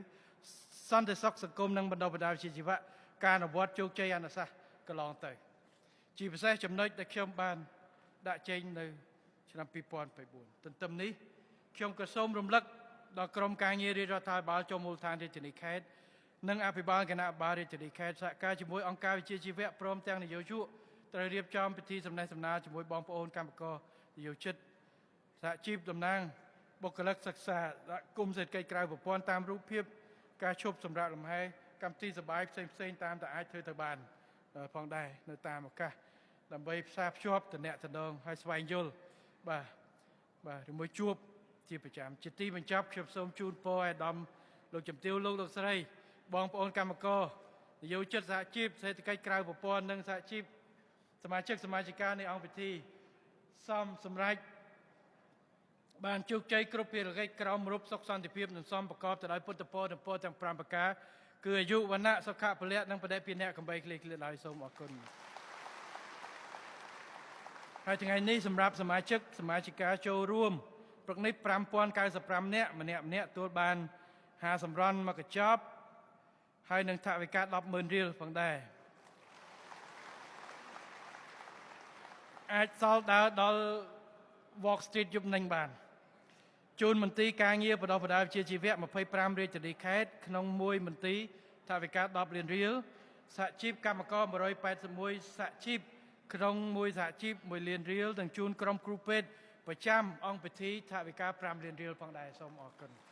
សន្តិសុខសង្គមនិងបណ្ដុះបណ្ដាលជាជីវៈការអនុវត្តជោគជ័យអនុសាសន៍កន្លងទៅជាពិសេសចំណុចដែលខ្ញុំបានដាក់ចេញនៅឆ្នាំ2024ទន្ទឹមនេះខ្ញុំក៏សូមរំលឹកដល់ក្រុមការងាររាជរដ្ឋាភិបាលចូលមូលដ្ឋានរាជធានីខេត្តនិងអភិបាលគណៈបាលរាជធានីខេត្តសហការជាមួយអង្គការវិជាជីវៈព្រមទាំងនយោជកត្រូវរៀបចំពិធីសម្ដែងសម្ដាលជាមួយបងប្អូនកម្មករនយោជិតសហជីពតំណាងបុគ្គលិកសិក្សាគុំសេដ្ឋកិច្ចក្រៅប្រព័ន្ធតាមរូបភាពការឈប់សម្រាកលំហែកម្មវិធីសប្បាយផ្សេងតាមតែអាចធ្វើទៅបានផងដែរនៅតាមឱកាសដើម្បីផ្សារភ្ជាប់តំណែងឲ្យស្វែងយល់បាទជាមួយជួបជាប្រចាំជាទីបញ្ចប់ខ្ញុំសូមជូនពរឲ្យអាដាមលោកជំទាវលោកស្រីបងប្អូនកម្មករនយោជិតសហជីពសេដ្ឋកិច្ចក្រៅប្រព័ន្ធនិងសហជីពសមាជិកសមាជិកានៃអង្គពិធីសម្រេច បានជោគជ័យគ្រប់ភារកិច្ចក្រមរូបសុខសន្តិភាពនិងសមប្រកបទៅដោយពុទ្ធពរនិងពរទាំង5ប្រការគឺអាយុវណ្ណៈសុខៈពលៈនិងបដិភិនៈកំបីគ្លីគ្លៀតឡើយសូមអរគុណហើយថ្ងៃនេះសម្រាប់សមាជិកាចូលរួមព្រឹកនេះ5095នាក់ម្នាក់ទទួលបាន50សំរន់មកកញ្ចប់ហើយនឹងថវិកា100000រៀលផងដែរអាចសល់ដើរដល់ Walk Street យប់នឹងបានជូនមន្ទីរការងារបដិបដាវិជ្ជាជីវៈ25រាជធានីខេត្តក្នុងមួយមន្ទីរថវិកា10លានរៀលសហជីពកម្មករ181សហជីពក្នុងមួយសហជីព1លានរៀលនិងជូនក្រុមគ្រូពេទ្យប្រចាំអង្គពិធីថវិកា5លានរៀលផងដែរសូមអរគុណ